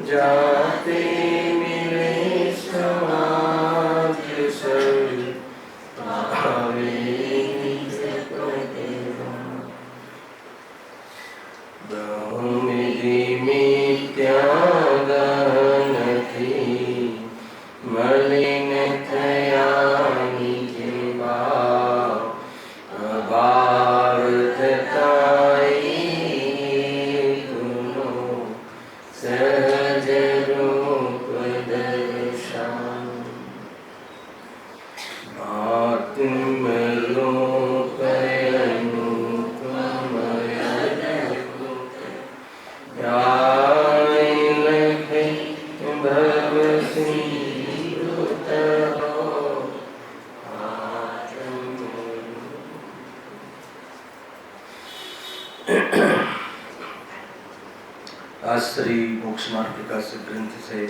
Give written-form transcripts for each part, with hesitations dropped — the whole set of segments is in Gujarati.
जाते मिले समाज सब भावे बहुमिधि मिथ्यागान थी मलिन थया निजे भाव अभाव थताई तुनो सहज रूप दर्शन आत्मरूप अनुपमय लखे भव सिंधु तरो आज श्री मोक्ष मार्ग प्रकाशक ग्रंथ से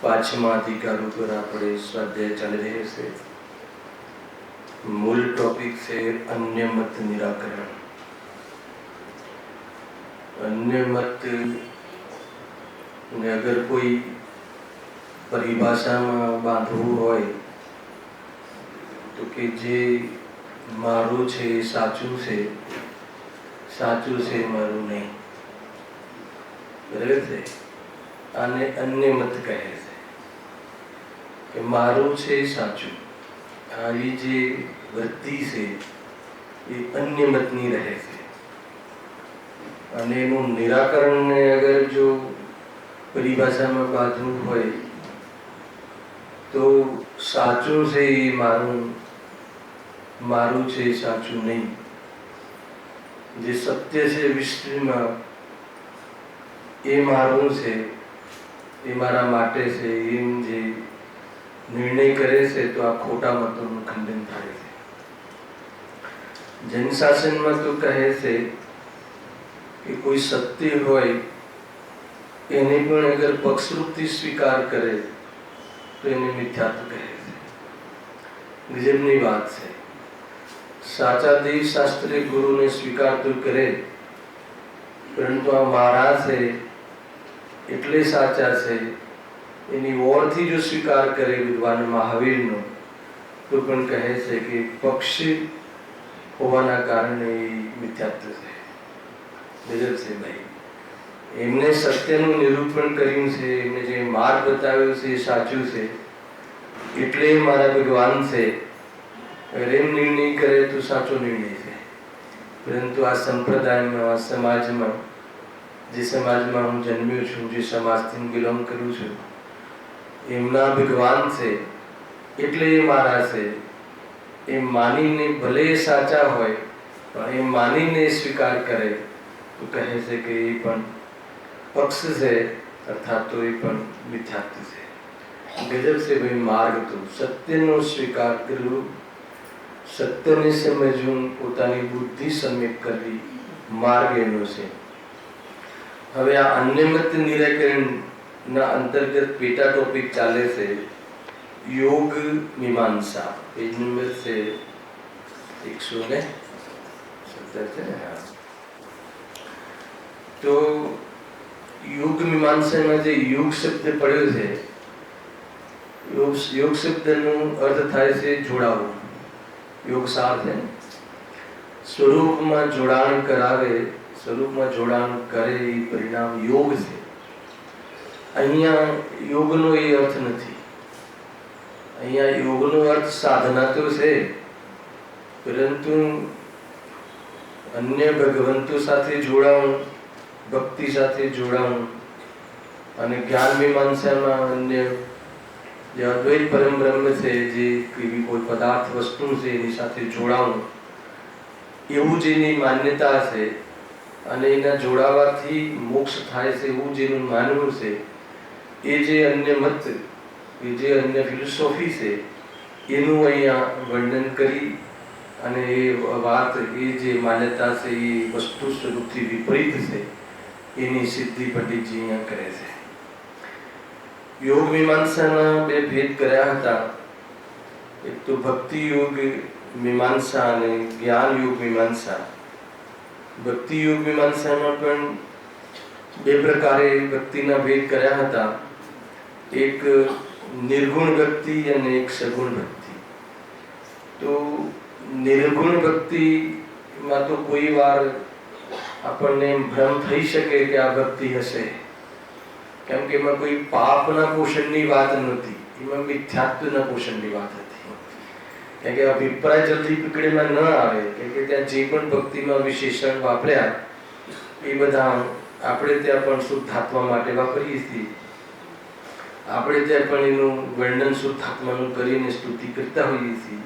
पांचमा अधिकार पर આપણે સ્વાધ્યાય ચાલી રહ્યો છે। मूल टॉपिक से अन्य मत निराकरण। अन्य मत ने अगर कोई परिभाषा में बांधવું હોય तो कि जे मारू छे साचू છે मारू नहीं, बराबर है। आने अन्य मत कहे છે कि मारू छे साचू, आई जे वृत्ति से ये अन्य मत नहीं रहे છે। અને એનું નિરાકરણ ને અગર જો પરિભાષામાં બાંધવું હોય તો સાચું છે એ મારું છે સાચું નહીં। જે સત્ય છે વિશ્વમાં એ મારું છે, એ મારા માટે છે, એમ જે નિર્ણય કરે છે તો આ ખોટા મતોનું ખંડન થાય છે। જૈન શાસનમાં તો કહે છે कि कोई सत्य होय एने पण अगर पक्षरूपથી स्वीकार करे तो एने मिथ्यात्व कहे છે। गजबनी बात है। साचा देव शास्त्री गुरु ने स्वीकार तो करे परंतु आ महाराज है એટલે સાચા છે એની ઓરથી જો સ્વીકાર કરે વિદ્વાન મહાવીરનો તો પણ કહે છે કે પક્ષ હોવાના કારણે મિથ્યાત્વ છે। गजब से भाई एमने सत्यનું નિરૂપણ કર્યું છે, એમને જે માર્ગ બતાવ્યો છે એ સાચું છે એટલે મારા ભગવાન છે। અગર એમ નિર્ણય કરે તો સાચો નિર્ણય છે। પરંતુ આ સંપ્રદાયમાં, આ સમાજમાં, જે સમાજમાં હું જન્મ્યો છું, જે સમાજથી બિલોંગ કરું છું, એમના ભગવાન છે એટલે એ મારા છે એમ માનીને ભલે સાચા હોય પણ એમ માનીને સ્વીકાર કરે तो कहे से कि ये पण पक्ष से अर्थात तो ये पण मिथ्यात्व से। गजब से भाई मार्ग तो सत्य नो स्वीकार करो, सत्य ने समझूं, पोतानी बुद्धि समेत करवी मार्ग एनो से। હવે આ અન્યમત નિરાકરણ ના અંતર્ગત પેટા ટોપિક ચાલે છે યોગ મીમાંસા। પેજ નંબર છે 170 है। तो योग मीमांसा में जो योग शब्द पढ़्यो है, योग शब्द नो अर्थ थाय से जोड़ावो। योग सार है स्वरूप में जोड़ाण करावे, स्वरूप में जोड़ाण करे ये परिणाम योग से। अहिया योग नो ये अर्थ नहीं। अहिया योग नो अर्थ साधना तो है परंतु अन्य भगवंतो साथे जोड़ाण, भक्ति साथे जोड़ाऊं અને જ્ઞાન મીમાંસામાં અન્ય જે અદ્વૈત પરમ બ્રહ્મ છે, જે કોઈ પદાર્થ વસ્તુ છે એની સાથે જોડાવું એવું જેની માન્યતા છે અને એના જોડાવાથી મોક્ષ થાય છે એવું જેનું માનવું છે, એ જે અન્ય મત, એ જે અન્ય ફિલોસોફી છે એનું અહીંયા વર્ણન કરી અને એ વાત, એ જે માન્યતા છે એ વસ્તુ સ્વરૂપથી વિપરીત છે એની સિદ્ધિ પંડિતજી અહીંયા કરે છે। योग मीमांसाना બે ભેદ કર્યા હતા। એક તો ભક્તિ યોગ મીમાંસા અને જ્ઞાન યોગ મીમાંસા। ભક્તિ યોગ મીમાંસામાં પણ બે પ્રકારે વ્યક્તિના ભેદ કર્યા હતા, એક નિર્ગુણ વ્યક્તિ અને એક સગુણ વ્યક્તિ. તો નિર્ગુણ વ્યક્તિમાં તો કોઈ વાર આપણને ભ્રમ થઈ શકે કે આ વ્યક્તિ હશે, કેમ કે એમાં કોઈ પાપના પોષણની વાત નહોતી, એમાં મિથ્યાત્વના પોષણની વાત હતી. કેમ કે અભિપ્રાય જલ્દી પકડેમાં ન આવે, કેમ કે ત્યાં જે પણ ભક્તિમાં વિશેષણ વાપર્યા એ બધા આપણે ત્યાં પણ શુદ્ધાત્મા માટે વાપરીએ છીએ. આપણે ત્યાં પણ એનું વર્ણન શુદ્ધાત્માનું કરીને સ્તુતિ કરતા હોઈએ છીએ.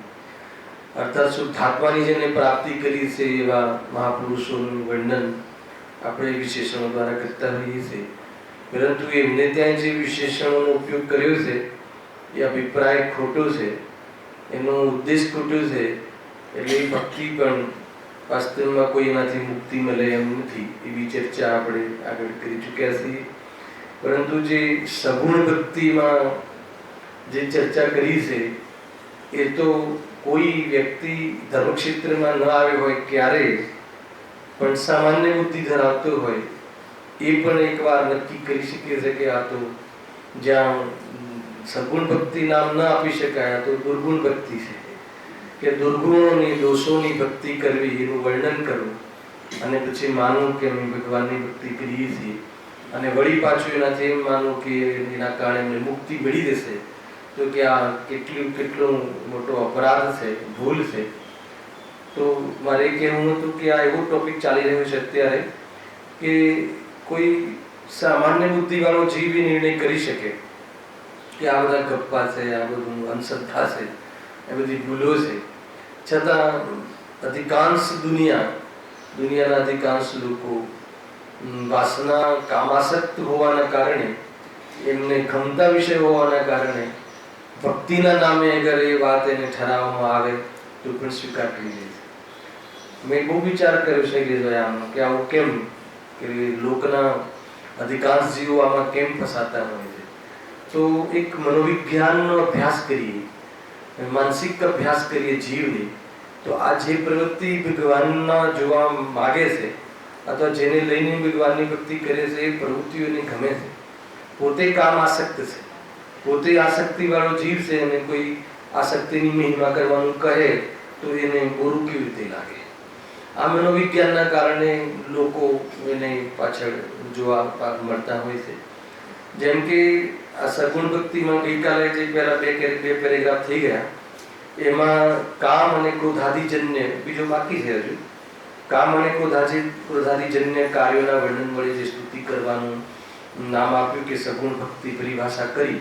અર્થાત શુદ્ધાત્માની જેને પ્રાપ્તિ કરી છે એવા મહાપુરુષોનું વર્ણન આપણે વિશેષણો દ્વારા કરતા હોઈએ છીએ. પરંતુ એમને ત્યાં જે વિશેષણોનો ઉપયોગ કર્યો છે એ અભિપ્રાય ખોટો છે, એનો ઉદ્દેશ ખોટો છે. એટલે એ ભક્તિ પણ વાસ્તવમાં કોઈ એનાથી મુક્તિ મળે એમ નથી, એવી ચર્ચા આપણે આગળ કરી ચૂક્યા છીએ. પરંતુ જે સગુણ ભક્તિમાં જે ચર્ચા કરી છે એ તો કોઈ વ્યક્તિ ધર્મક્ષેત્રમાં ન આવ્યો હોય ક્યારે પણ સામાન્ય બુદ્ધિ ધરાવતો હોય એ પણ એકવાર નક્કી કરી શકે છે કે આ તો જ્યાં સગુણ ભક્તિ નામ ન આપી શકાય, તો દુર્ગુણ ભક્તિ છે. કે દુર્ગુણોની દોષોની ભક્તિ કરવી એનું વર્ણન કરવું અને પછી માનવું કે અમે ભગવાનની ભક્તિ કરીએ છીએ અને વળી પાછું એનાથી એમ માનવું કે એના કારણે એમને મુક્તિ મળી જશે, તો કે આ કેટલો મોટો અપરાધ છે, ભૂલ છે. તો મારે કહેવું હતું કે આ એવો ટોપિક ચાલી રહ્યો છે અત્યારે કે કોઈ સામાન્ય બુદ્ધિવાળો જીવ નિર્ણય કરી શકે કે આ બધા ગપ્પા છે, આ બધું અંધશ્રદ્ધા છે, એ બધી ભૂલો છે. છતાં અધિકાંશ દુનિયાના અધિકાંશ લોકો વાસના કામાસક્ત હોવાના કારણે, એમને ગમતા વિષય હોવાના કારણે ભક્તિના નામે અગર એ વાત એને ઠરાવવામાં આવે તો પણ સ્વીકાર કરી લે છે. મેં બહુ વિચાર કર્યો છે કે આવું કેમ, કે લોકના અધિકાંશ જીવો આમાં કેમ ફસાતા હોય છે. તો એક મનોવિજ્ઞાનનો અભ્યાસ કરીએ, માનસિક અભ્યાસ કરીએ જીવની, તો આ જે પ્રવૃત્તિ ભગવાનના જોવા માગે છે અથવા જેને લઈને ભગવાનની ભક્તિ કરે છે એ પ્રવૃત્તિઓને ગમે છે, પોતે કામ આસક્ત છે, પોતે આસક્તિ વાળો જીવ છે અને કોઈ આસક્તિની મહિમા કરવાનું કહે તો એને બોરું કેવી રીતે લાગે. આ મનોવિજ્ઞાનના કારણે લોકો એને પાછળ જોવા મળતા હોય છે. જેમ કે આ સગુણ ભક્તિમાં ગઈકાલે જે પહેલા બે પેરેગ્રાફ થઈ ગયા એમાં કામ અને ક્રોધાદિજન્ય બીજો બાકી છે. હજુ કામ અને ક્રોધાદિજન્ય કાર્યોના વર્ણન વડે જે સ્તુતિ કરવાનું નામ આપ્યું કે સગુણ ભક્તિ પરિભાષા કરી,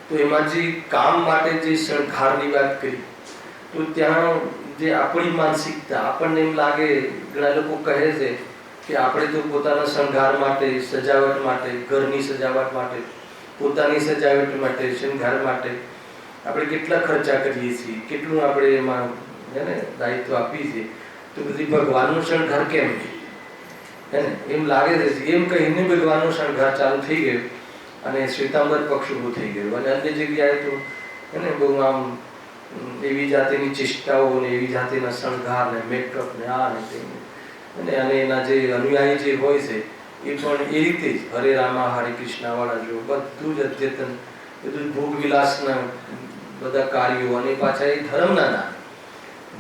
તો એમાં જે કામ માટે જે શણગારની વાત કરી, તો ત્યાં જે આપણી માનસિકતા, આપણને એમ લાગે, ઘણા લોકો કહે છે કે આપણે તો પોતાના શણગાર માટે, સજાવટ માટે, ઘરની સજાવટ માટે, પોતાની સજાવટ માટે, શણગાર માટે આપણે કેટલા ખર્ચા કરીએ છીએ, કેટલું આપણે એમાં દાયિત્વ આપીએ છીએ, તો બધી ભગવાનનો શણગાર કેમ એમ લાગે છે. એમ કહીને ભગવાનનો શણગાર ચાલુ થઈ ગયો અને શ્વેતાંબર પક્ષ ઉભો થઈ ગયો. અને અન્ય જગ્યાએ તો બહુ આમ એવી જાતિની ચેષ્ટાઓ ને એવી જાતિના શણગાર ને મેકઅપ ને આ ને તે, અને એના જે અનુયાયી જે હોય છે એ પણ એ રીતે જ હરે રામા હરે કૃષ્ણ વાળા જો બધું જ અદ્યતન, બધું ભોગ વિલાસના બધા કાર્યો, અને પાછા એ ધર્મના નામે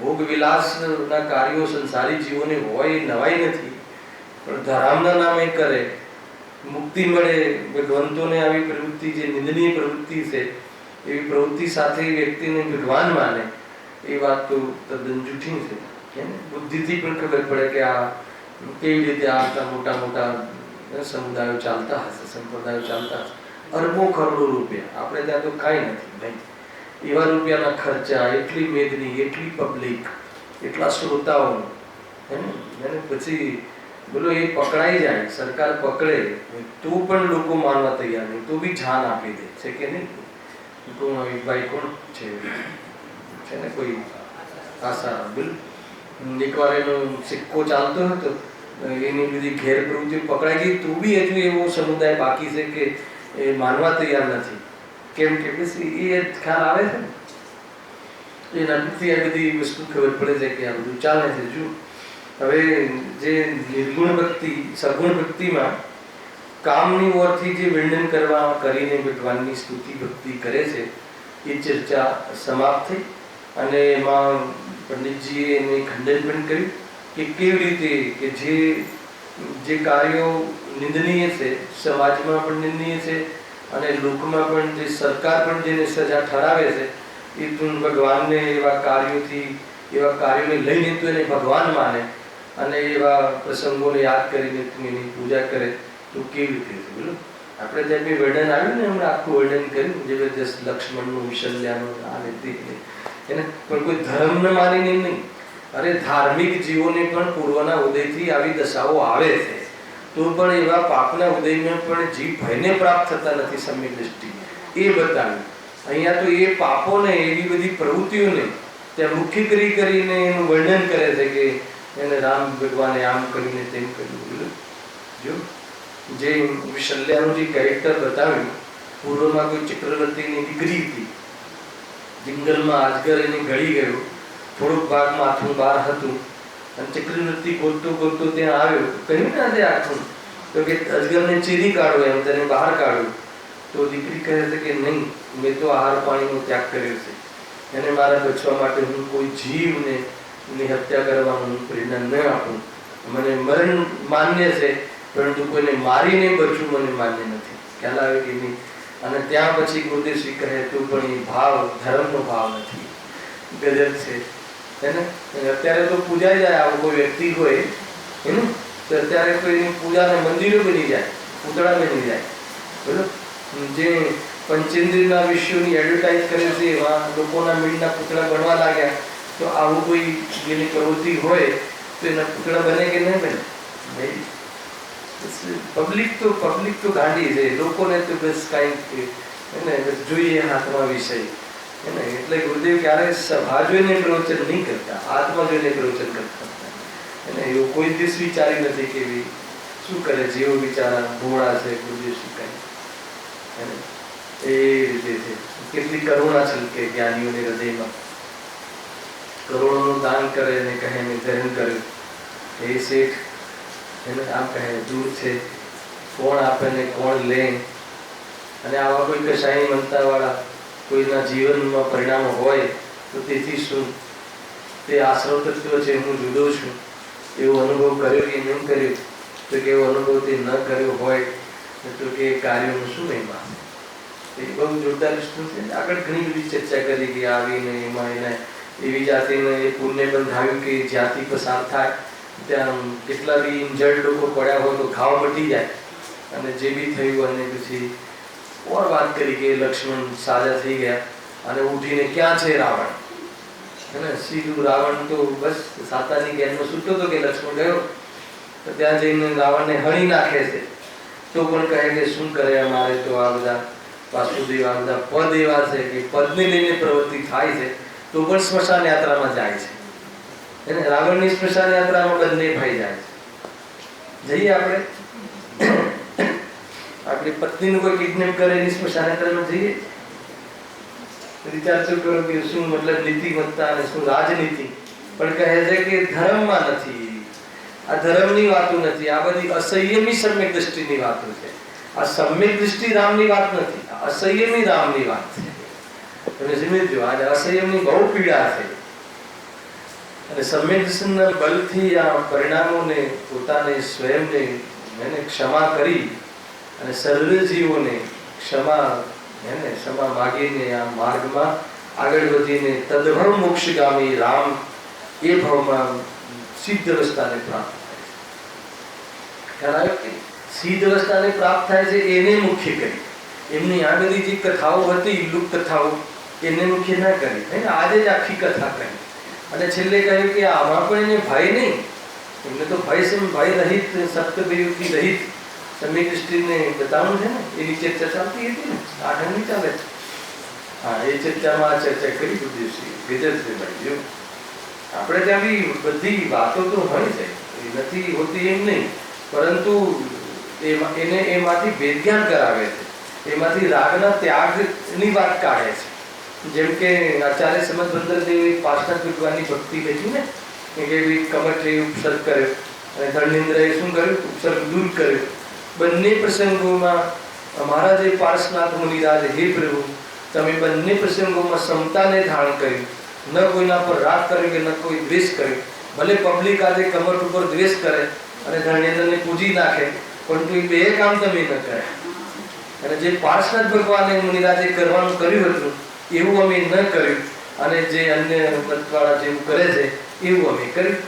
ભોગ વિલાસના કાર્યો સંસારી જીવોને હોય એ નવાઈ નથી, પણ ધર્મના નામે કરે, મુક્તિ મળે. ભગવંતોને આવી પ્રવૃત્તિ જે નિંદનીય પ્રવૃત્તિ છે એવી પ્રવૃત્તિ સાથે વ્યક્તિને ભગવાન માને એ વાત તો તદ્દન જૂઠી છે. બુદ્ધિથી પણ ખબર પડે કે આ કેવી રીતે આ મોટા મોટા સમુદાયો ચાલતા હશે, સંપ્રદાયો ચાલતા હશે. અરબો કરોડો રૂપિયા, આપણે ત્યાં તો કાંઈ નથી ભાઈ, એવા રૂપિયાના ખર્ચા, એટલી મેદની, એટલી પબ્લિક, એટલા શ્રોતાઓ, એને પછી બોલો એ પકડાઈ જાય, સરકાર પકડે તો પણ લોકો માનવા તૈયાર નહીં, તો બી જાન આપી દે છે કે નહીં. ભાઈ કોણ છે ને કોઈ આશા બિલ, એકવાર એનો સિક્કો ચાલતો હતો, એની બધી ઘેર પ્રવૃત્તિ પકડાઈ ગઈ, તો બી હજુ એવો સમુદાય બાકી છે કે એ માનવા તૈયાર નથી. કેમ કે પછી એ ખ્યાલ આવે છે ને, એના આ બધી વસ્તુ ખબર પડે છે કે આ બધું ચાલે છે. જો હવે જે નિર્ગુણ ભક્તિ સગુણ ભક્તિમાં કામની ઓરથી જે વર્ણન કરીને ભગવાનની સ્તુતિ ભક્તિ કરે છે એ ચર્ચા સમાપ્ત થઈ અને એમાં પંડિતજીએ એને ખંડન પણ કર્યું કે કેવી રીતે કે જે કાર્યો નિંદનીય છે, સમાજમાં પણ નિંદનીય છે અને લોકમાં પણ જે સરકાર પણ જેને સજા ઠરાવે છે એ ભગવાનને એવા કાર્યોને લઈને તો એને ભગવાન માને અને એવા પ્રસંગોને યાદ કરીને એની પૂજા કરે તો કેવી રીતે છે બોલો. આપણે ત્યાં બી વર્ણન આવ્યું ને, હમણાં આખું વર્ણન કર્યું જબરજસ્ત લક્ષ્મણનું, વિશલ્યાનું, આ રીતે એને પણ કોઈ ધર્મને માનીને નહીં. અરે ધાર્મિક જીવોને પણ પૂર્વના ઉદયથી આવી દશાઓ આવે છે તો પણ એવા પાપના ઉદયમાં પણ જીવ ભયને પ્રાપ્ત થતા નથી. સમ્યક દ્રષ્ટિ એ બતાવ્યું. અહીંયા તો એ પાપોને, એવી બધી પ્રવૃત્તિઓને ત્યાં મુખ્ય કરીને એનું વર્ણન કરે છે કે એને રામ ભગવાને આમ કરીને તેમ કર્યું. જો જે વિશલ્યાનું જે કેરેક્ટર બતાવ્યું, પૂર્વમાં કોઈ ચક્રવર્તીની દીકરી હતી, જંગલમાં અજગર એને ગળી ગયો, થોડુંક ભાગ માથું બહાર હતું અને ચક્રવર્તી ગોતતો ત્યાં આવ્યો, કહ્યું ને આજે આખું તો કે અજગરને ચીરી કાઢો, એમ તેને બહાર કાઢ્યું. તો દીકરી કહે છે કે નહીં, મેં તો આહાર પાણીનો ત્યાગ કર્યો છે, એને મારા બચવા માટે હું કોઈ જીવને હત્યા કરવાનું પ્રેરણા ન આપું. મને મરણ માન્ય છે પરંતુ કોઈને મારીને બચવું મને માન્ય નથી. ખ્યાલ આવે કે નહીં? અને ત્યાં પછી ગુરુદેવશ્રી કહે તો પણ એ ભાવ ધર્મનો ભાવ નથી. ગજબ છે એને. અત્યારે તો પૂજાઈ જાય, આવો કોઈ વ્યક્તિ હોય એને તો અત્યારે તો એની પૂજાને મંદિરો બની જાય, પૂતળા બની જાય. બરોબર. જે પંચેન્દ્રિયના વિષયોની એડવર્ટાઇઝ કરે છે એવા લોકોના મીંડના પૂતળા બનવા લાગ્યા. તો આવું કોઈ જેની પ્રવૃત્તિ હોય તો એના પૂતળા બને કે નહીં બને? પબ્લિક તો ગાંડી છે, લોકોને તો બસ કઈ એને જોઈએ હાથમાં વિષય એને. એટલે ગુરુદેવ ક્યારેય સભા જોઈને પ્રવચન નહીં કરતા, આત્મા જોઈને પ્રવચન કરતા એને. એવું કોઈ દિવસ વિચારી નથી કે શું કરે છે, એવો બિચારા ભોળા છે ગુરુદેવ શીખાય એને. એ રીતે છે. કેટલી કરુણા છલકે જ્ઞાનીઓને હૃદયમાં. કરોડોનું દાન કરે અને કહે મેં ધર્મ કર્યું. એ શેઠ એને આમ કહે દૂર છે, કોણ આપે ને કોણ લે. અને આવા કોઈ કશાય મનતા વાળા કોઈના જીવનમાં પરિણામો હોય તો તેથી શું, તે આશ્રવ તત્વ છે, હું જુદો છું એવો અનુભવ કર્યો કે નહીં કર્યો? તો કે એવો અનુભવ તે ન કર્યો હોય તો કે કાર્યોનું શું એમાં? એ બહુ જોરદાર વસ્તુ છે. આગળ ઘણી બધી ચર્ચા કરી કે આવીને એમાં એને એવી જાતિને એ પુણ્ય બંધાવ્યું કે જ્યાંથી પસાર થાય ત્યાં કેટલા બી ઇન્જર્ડ લોકો પડ્યા હોય તો ઘાવ મટી જાય. અને જે બી થયું અને પછી ઓર વાત કરી કે લક્ષ્મણ સાજા થઈ ગયા અને ઉઠીને ક્યાં છે રાવણ? અને સીધું રાવણ તો બસ સાતાની ગેરમાં સૂતો હતો કે લક્ષ્મણ ગયો તો ત્યાં જઈને રાવણને હણી નાખે છે. તો પણ કહે કે શું કરે, અમારે તો આ બધા વાસુદેવ આ બધા પદ એવા છે કે પદને લઈને પ્રવૃત્તિ થાય છે તો પણ સ્મશાન યાત્રામાં જાય છે. એને રાવણની સ્મશાન યાત્રામાં બંને ભાઈ જાય છે. જઈએ આપણે આપણી પત્નીનું કોઈ કિડનેપ કરે એની સ્મશાન યાત્રામાં જઈએ? વિચાર શું કરો કે શું મતલબ નીતિમત્તા અને શું રાજનીતિ. પણ કહે છે કે ધર્મમાં નથી, આ ધર્મની વાતો નથી, આ બધી અસંયમી સમ્યક દ્રષ્ટિની વાતો છે. આ સમ્યક દ્રષ્ટિ રામની વાત નથી, આ અસંયમી રામની વાત છે. તમે સમજો, આજે અસંયમની બહુ પીડા છે. અને સમ્યક દ્રષ્ટિના બલથી આ પરિણામોને પોતાને સ્વયંને એને ક્ષમા કરી અને સર્વ જીવોને ક્ષમા માગીને આ માર્ગમાં આગળ વધીને તદભવ મોક્ષગામી રામ એ ભવમાં સિદ્ધ અવસ્થાને પ્રાપ્ત થાય છે. સિદ્ધ અવસ્થાને પ્રાપ્ત થાય છે એને મુખ્ય કરી. એમની આ બધી જે કથાઓ હતી લુપ્ત કથાઓ એને મુખ્ય ના કરી. આજે જ આખી કથા કરી અને છેલ્લે કહ્યું કે આમાં પણ એને ભય નહીં. એમને તો ભય છે, ભય રહિત સપ્તભયથી રહિત સમ્યક દ્રષ્ટિને બતાવવાનું છે ને. એની ચર્ચા ચાલતી હતી ને, આગળની ચાલે છે. હા, એ ચર્ચામાં આ ચર્ચા કરી બધી ગજબ છે ભાઈ. જો આપણે ત્યાં બી બધી વાતો તો હોય છે, નથી હોતી એમ નહીં, પરંતુ એને એમાંથી વેદ્યાન કરાવે છે, એમાંથી રાગના ત્યાગની વાત કાઢે છે. જેમ કે આચાર્ય સમજબંદર દેવે પાર્ષદ ભગવાનની ભક્તિ લખી ને, એવી કમઠે ઉપસર્ગ કર્યો અને ધર્મેન્દ્રએ શું કર્યું? ઉપસર્ગ દૂર કર્યો. બંને પ્રસંગોમાં અમારા જે પાર્શ્વનાથ મુનિરાજ, હે પ્રભુ તમે બંને પ્રસંગોમાં સમતાને ધારણ કર્યું, ન કોઈના પર રાગ કર્યો કે ન કોઈ દ્વેષ કર્યો. ભલે પબ્લિક આજે કમર ઉપર દ્વેષ કરે અને ધર્મેન્દ્રને પૂજી નાખે, પરંતુ એ બે કામ તમે ન કર્યા. અને જે પાર્શ્વનાથ ભગવાને મુનિરાજે કરવાનું કર્યું હતું એવું અમે ન કર્યું, અને જે અન્ય મતવાળા જેવું કરે છે એવું અમે કર્યું.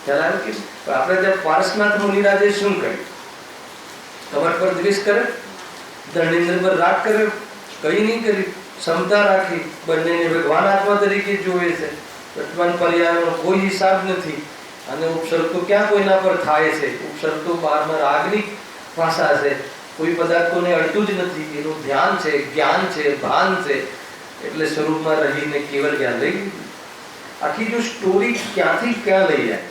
ખ્યાલ આવે કે આપણે ત્યાં પાર્શ્વનાથ મુનિરાજે શું કર્યું? કમર પર દ્વેષ કરે, ધર્મેન્દ્ર પર રાગ કર્યો? કઈ નહીં કર્યું. ક્ષમતા રાખી, બંનેને ભગવાન આત્મા તરીકે જોવે છે. વર્તમાન પર્યાયનો કોઈ હિસાબ નથી. અને ઉપસર્ગ તો ક્યાં કોઈના પર થાય છે? ઉપસર્ગ તો બહારમાં રાગની ભાષા છે, કોઈ પદાર્થોને અડતું જ નથી. એનું ધ્યાન છે, જ્ઞાન છે, ભાન છે, એટલે સ્વરૂપમાં રહીને કેવલ જ્ઞાન લઈ લીધું. આખી જો સ્ટોરી ક્યાંથી ક્યાં લઈ જાય,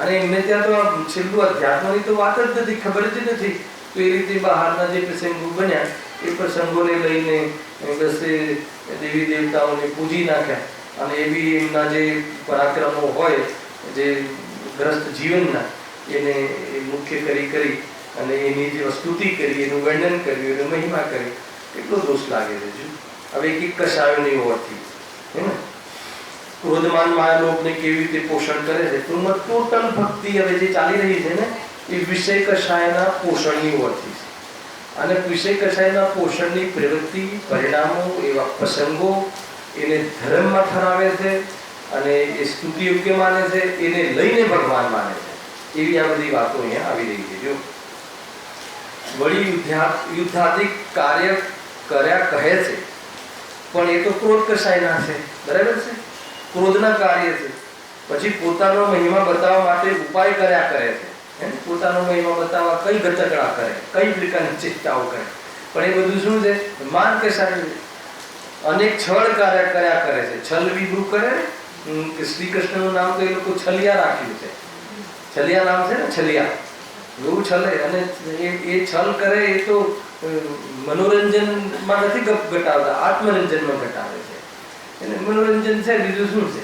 અને એમને ત્યાં તો છેલ્લું અધ્યાત્મની તો વાત જ નથી, ખબર જ નથી. તો એ રીતે બહારના જે પ્રસંગો બન્યા એ પ્રસંગોને લઈને બસ દેવી દેવતાઓને પૂજી નાખ્યા, અને એવી એમના જે પરાક્રમો હોય જે ગ્રસ્ત જીવનના, એને મુખ્ય કરી અને એની જે સ્તુતિ કરી, એનું વર્ણન કર્યું, એનો મહિમા કર્યો. કેટલો દોષ લાગે છે. જો હવે એક કશાયોની ઓરથી હે ને ક્રોધમાન માયાલોકને કેવી રીતે પોષણ કરે છે. ટોટલ ભક્તિ હવે જે ચાલી રહી છે ને એ વિષય કશાયના પોષણની ઓરથી છે. અને વિષય કશાયના પોષણની પ્રવૃત્તિ, પરિણામો, એવા પ્રસંગો એને ધર્મમાં ઠરાવે છે, અને એ સ્તુતિ યોગ્ય માને છે, એને લઈને ભગવાન માને છે. એવી આ બધી વાતો અહીંયા આવી રહી છે. જો વળી યુદ્ધાદિક કાર્ય કર્યા કહે છે, પણ એ તો ક્રોધ કશાયના છે. બરાબર છે? ક્રોધના કાર્ય છે. પછી પોતાનો મહિમા બતાવવા માટે ઉપાય કર્યા કરે છે. પોતાનો મહિમા બતાવવા કઈ ઘટકડા કરે, કઈ પ્રકારની ચેષ્ટાઓ કરે, પણ એ બધું શું છે? માન કશાય. અનેક છળ કાર્ય કર્યા કરે છે. છલ વિદ્રુ કરે કે શ્રી કૃષ્ણનું નામ તો એ લોકો છલિયા રાખ્યું છે. છલિયા નામ છે ને, છલિયા. એવું છલે, અને એ છલ કરે એ તો મનોરંજનમાં નથી ઘટાડતા, આત્મરંજનમાં ઘટાડે છે. એને મનોરંજન છે, બીજું શું છે?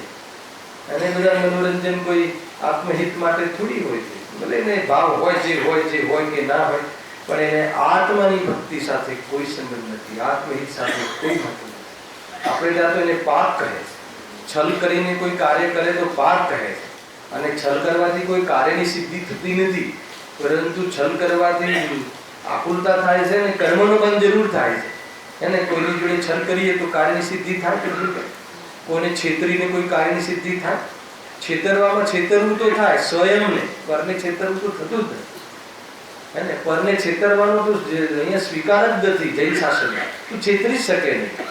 અને બધા મનોરંજન કોઈ આત્મહિત માટે થોડી હોય છે. ભલે એને ભાવ હોય જે હોય કે ના હોય, પણ એને આત્માની ભક્તિ સાથે કોઈ સંબંધ નથી, આત્મહિત સાથે કોઈ મતલબ નથી. આપણે ત્યાં તો એને પાપ કહે છે. છલ કરીને કોઈ કાર્ય કરે તો પાપ કહે છે. અને છલ કરવાથી કોઈ કાર્યની સિદ્ધિ થતી નથી, પરંતુ છલ કરવાથી આકુલતા થાય છે ને કર્મનો બંધ જરૂર થાય છે. એને કોઈની જોડે છલ કરીએ તો કાર્યની સિદ્ધિ થાય કે નહીં થાય? કોઈને છેતરીને કોઈ કાર્યની સિદ્ધિ થાય? છેતરવામાં છેતરવું તો થાય, સ્વયંને. પરને છેતરવું તો થતું જ નથી. એને પરને છેતરવાનો તો અહીંયા સ્વીકાર જ નથી જૈન શાસનમાં. તું છેતરી શકે નહીં.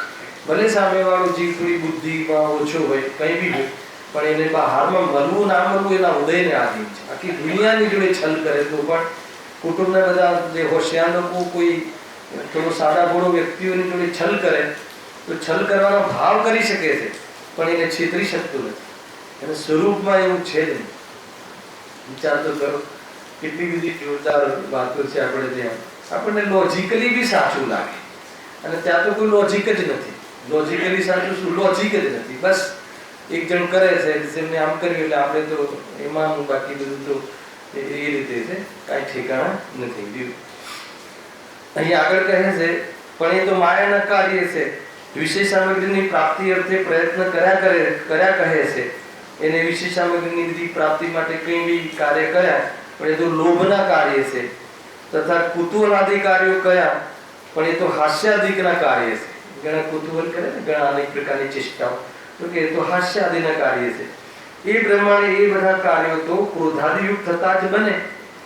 ભલે સામેવાળો જીવ થોડી બુદ્ધિમાં ઓછો હોય, કંઈ બી હોય, પણ એને બહારમાં મળવું ના મળવું એના ઉદયને આધીન છે. આખી દુનિયાની જોડે છલ કરે તો પણ કુટુંબના બધા જે હોશિયાર લોકો કોઈ થોડો સાદા ભોળો વ્યક્તિઓની જોડે છલ કરે તો છલ કરવાનો ભાવ કરી શકે છે, પણ એને છેતરી શકતું નથી. અને સ્વરૂપમાં એવું છે જ નહીં. વિચાર તો કરો, કેટલી બધી જોરદાર વાતો છે આપણે ત્યાં. આપણને લોજિકલી બી સાચું લાગે, અને ત્યાં તો કોઈ લોજિક જ નથી. લોજિકલી સાચું શું? લોજિક જ નથી. બસ એક જણ કરે છે, એમને આમ કર્યું એટલે આપણે તો એમાં, બાકી બધું તો એ રીતે છે, કાંઈ ઠેકાણા નથી. અહીં આગળ કહે છે, પણ એ તો માયાના કાર્ય છે. વિષય સામગ્રીની પ્રાપ્તિ અર્થે પ્રયત્ન કર્યા કહે છે. એને વિષય સામગ્રીની બધી પ્રાપ્તિ માટે કંઈ બી કાર્ય કર્યા, પણ એ તો લોભના કાર્ય છે. તથા કુતૂહલાદિ કાર્યો કર્યા, પણ એ તો હાસ્યાદિકના કાર્ય છે. ઘણા કુતૂહલ કરે ને, ઘણા અનેક પ્રકારની ચેષ્ટાઓ, તો કે એ તો હાસ્યાદિના કાર્ય છે. એ પ્રમાણે એ બધા કાર્યો તો ક્રોધાદિયુક્ત થતા જ બને.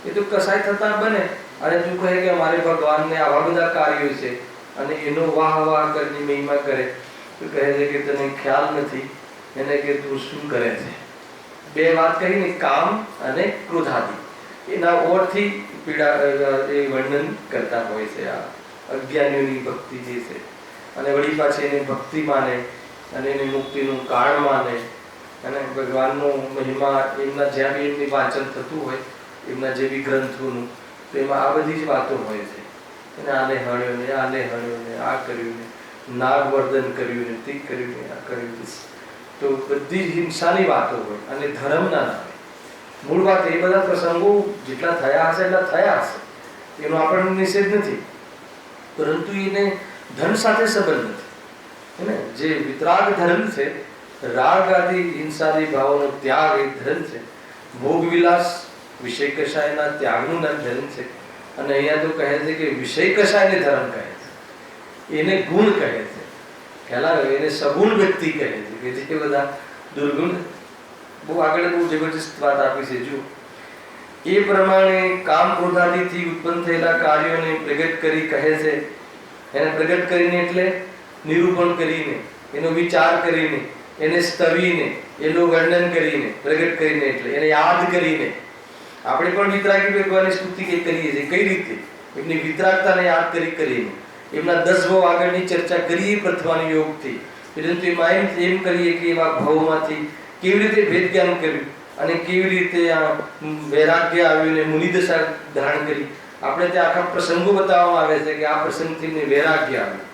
એ તો કસાય થતા બને. અને તું કહે કે અમારે ભગવાનને આવા બધા કાર્યો છે, અને એનો વાહ વાહ કરીને મહિમા કરે, તો કહે છે કે તને ખ્યાલ નથી એને કે તું શું કરે છે. બે વાત કહી ને, કામ અને ક્રોધાદિ. એના ઓરથી પીડા એ વર્ણન કરતા હોય છે આ અજ્ઞાનીઓની ભક્તિ જે છે. અને વળી પાછી એને ભક્તિ માને, અને એને મુક્તિનું કારણ માને, અને ભગવાનનો મહિમા એમના જ્યાં બી એમની વાંચન થતું હોય, એમના જે બી ગ્રંથોનું, તો એમાં આ બધી જ વાતો હોય છે. અને આને હણ્યો ને, આને હણ્યો ને, આ કર્યું ને, નાગવર્ધન કર્યું ને, તે કર્યું ને, આ કર્યું. તો બધી હિંસાની વાતો હોય અને ધર્મના નામે મૂળ વાત એ બધા પ્રસંગો જેટલા થયા હશે એટલા થયા હશે, એનો આપણને નિષેધ નથી, પરંતુ એને ધર્મ સાથે સંબંધ નથી. હે ને, જે વિતરાગ ધર્મ છે, રાગ આદિ હિંસાદી ભાવોનો ત્યાગ એ ધર્મ છે. ભોગ વિલાસ વિષય કષાયના ત્યાગનું નામ ધર્મ છે. અને અહીંયા તો કહે છે કે વિષય કષાયને ધર્મ કહે છે, એને ગુણ કહે છે. ખ્યાલ એને સગુણ વ્યક્તિ કહે છે કે જે બધા દુર્ગુણ. બહુ આગળ બહુ જબરજસ્ત વાત આપી છે. જો એ પ્રમાણે કામ ક્રોધાદિથી ઉત્પન્ન થયેલા કાર્યોને પ્રગટ કરી કહે છે. એને પ્રગટ કરીને એટલે નિરૂપણ કરીને, એનો વિચાર કરીને, એને સ્તવીને, એનું વર્ણન કરીને, પ્રગટ કરીને એટલે એને યાદ કરીને. આપણે પણ વિતરાગી ભગવાનની સ્તુતિ કરીએ છીએ. કઈ રીતે? એમની વિતરાગતાને યાદ કરીને, એમના 10 ભાવ આગળની ચર્ચા કરીએ પ્રથમાન યોગથી. પરંતુ એમાં એમ કરીએ કે એવા ભાવોમાંથી કેવી રીતે ભેદ જ્ઞાન કર્યું અને કેવી રીતે આ વૈરાગ્ય આવ્યું ને મુનિદશા ધારણ કરી. આપણે ત્યાં આખા પ્રસંગો બતાવવામાં આવે છે કે આ પ્રસંગથી વૈરાગ્ય આવ્યું,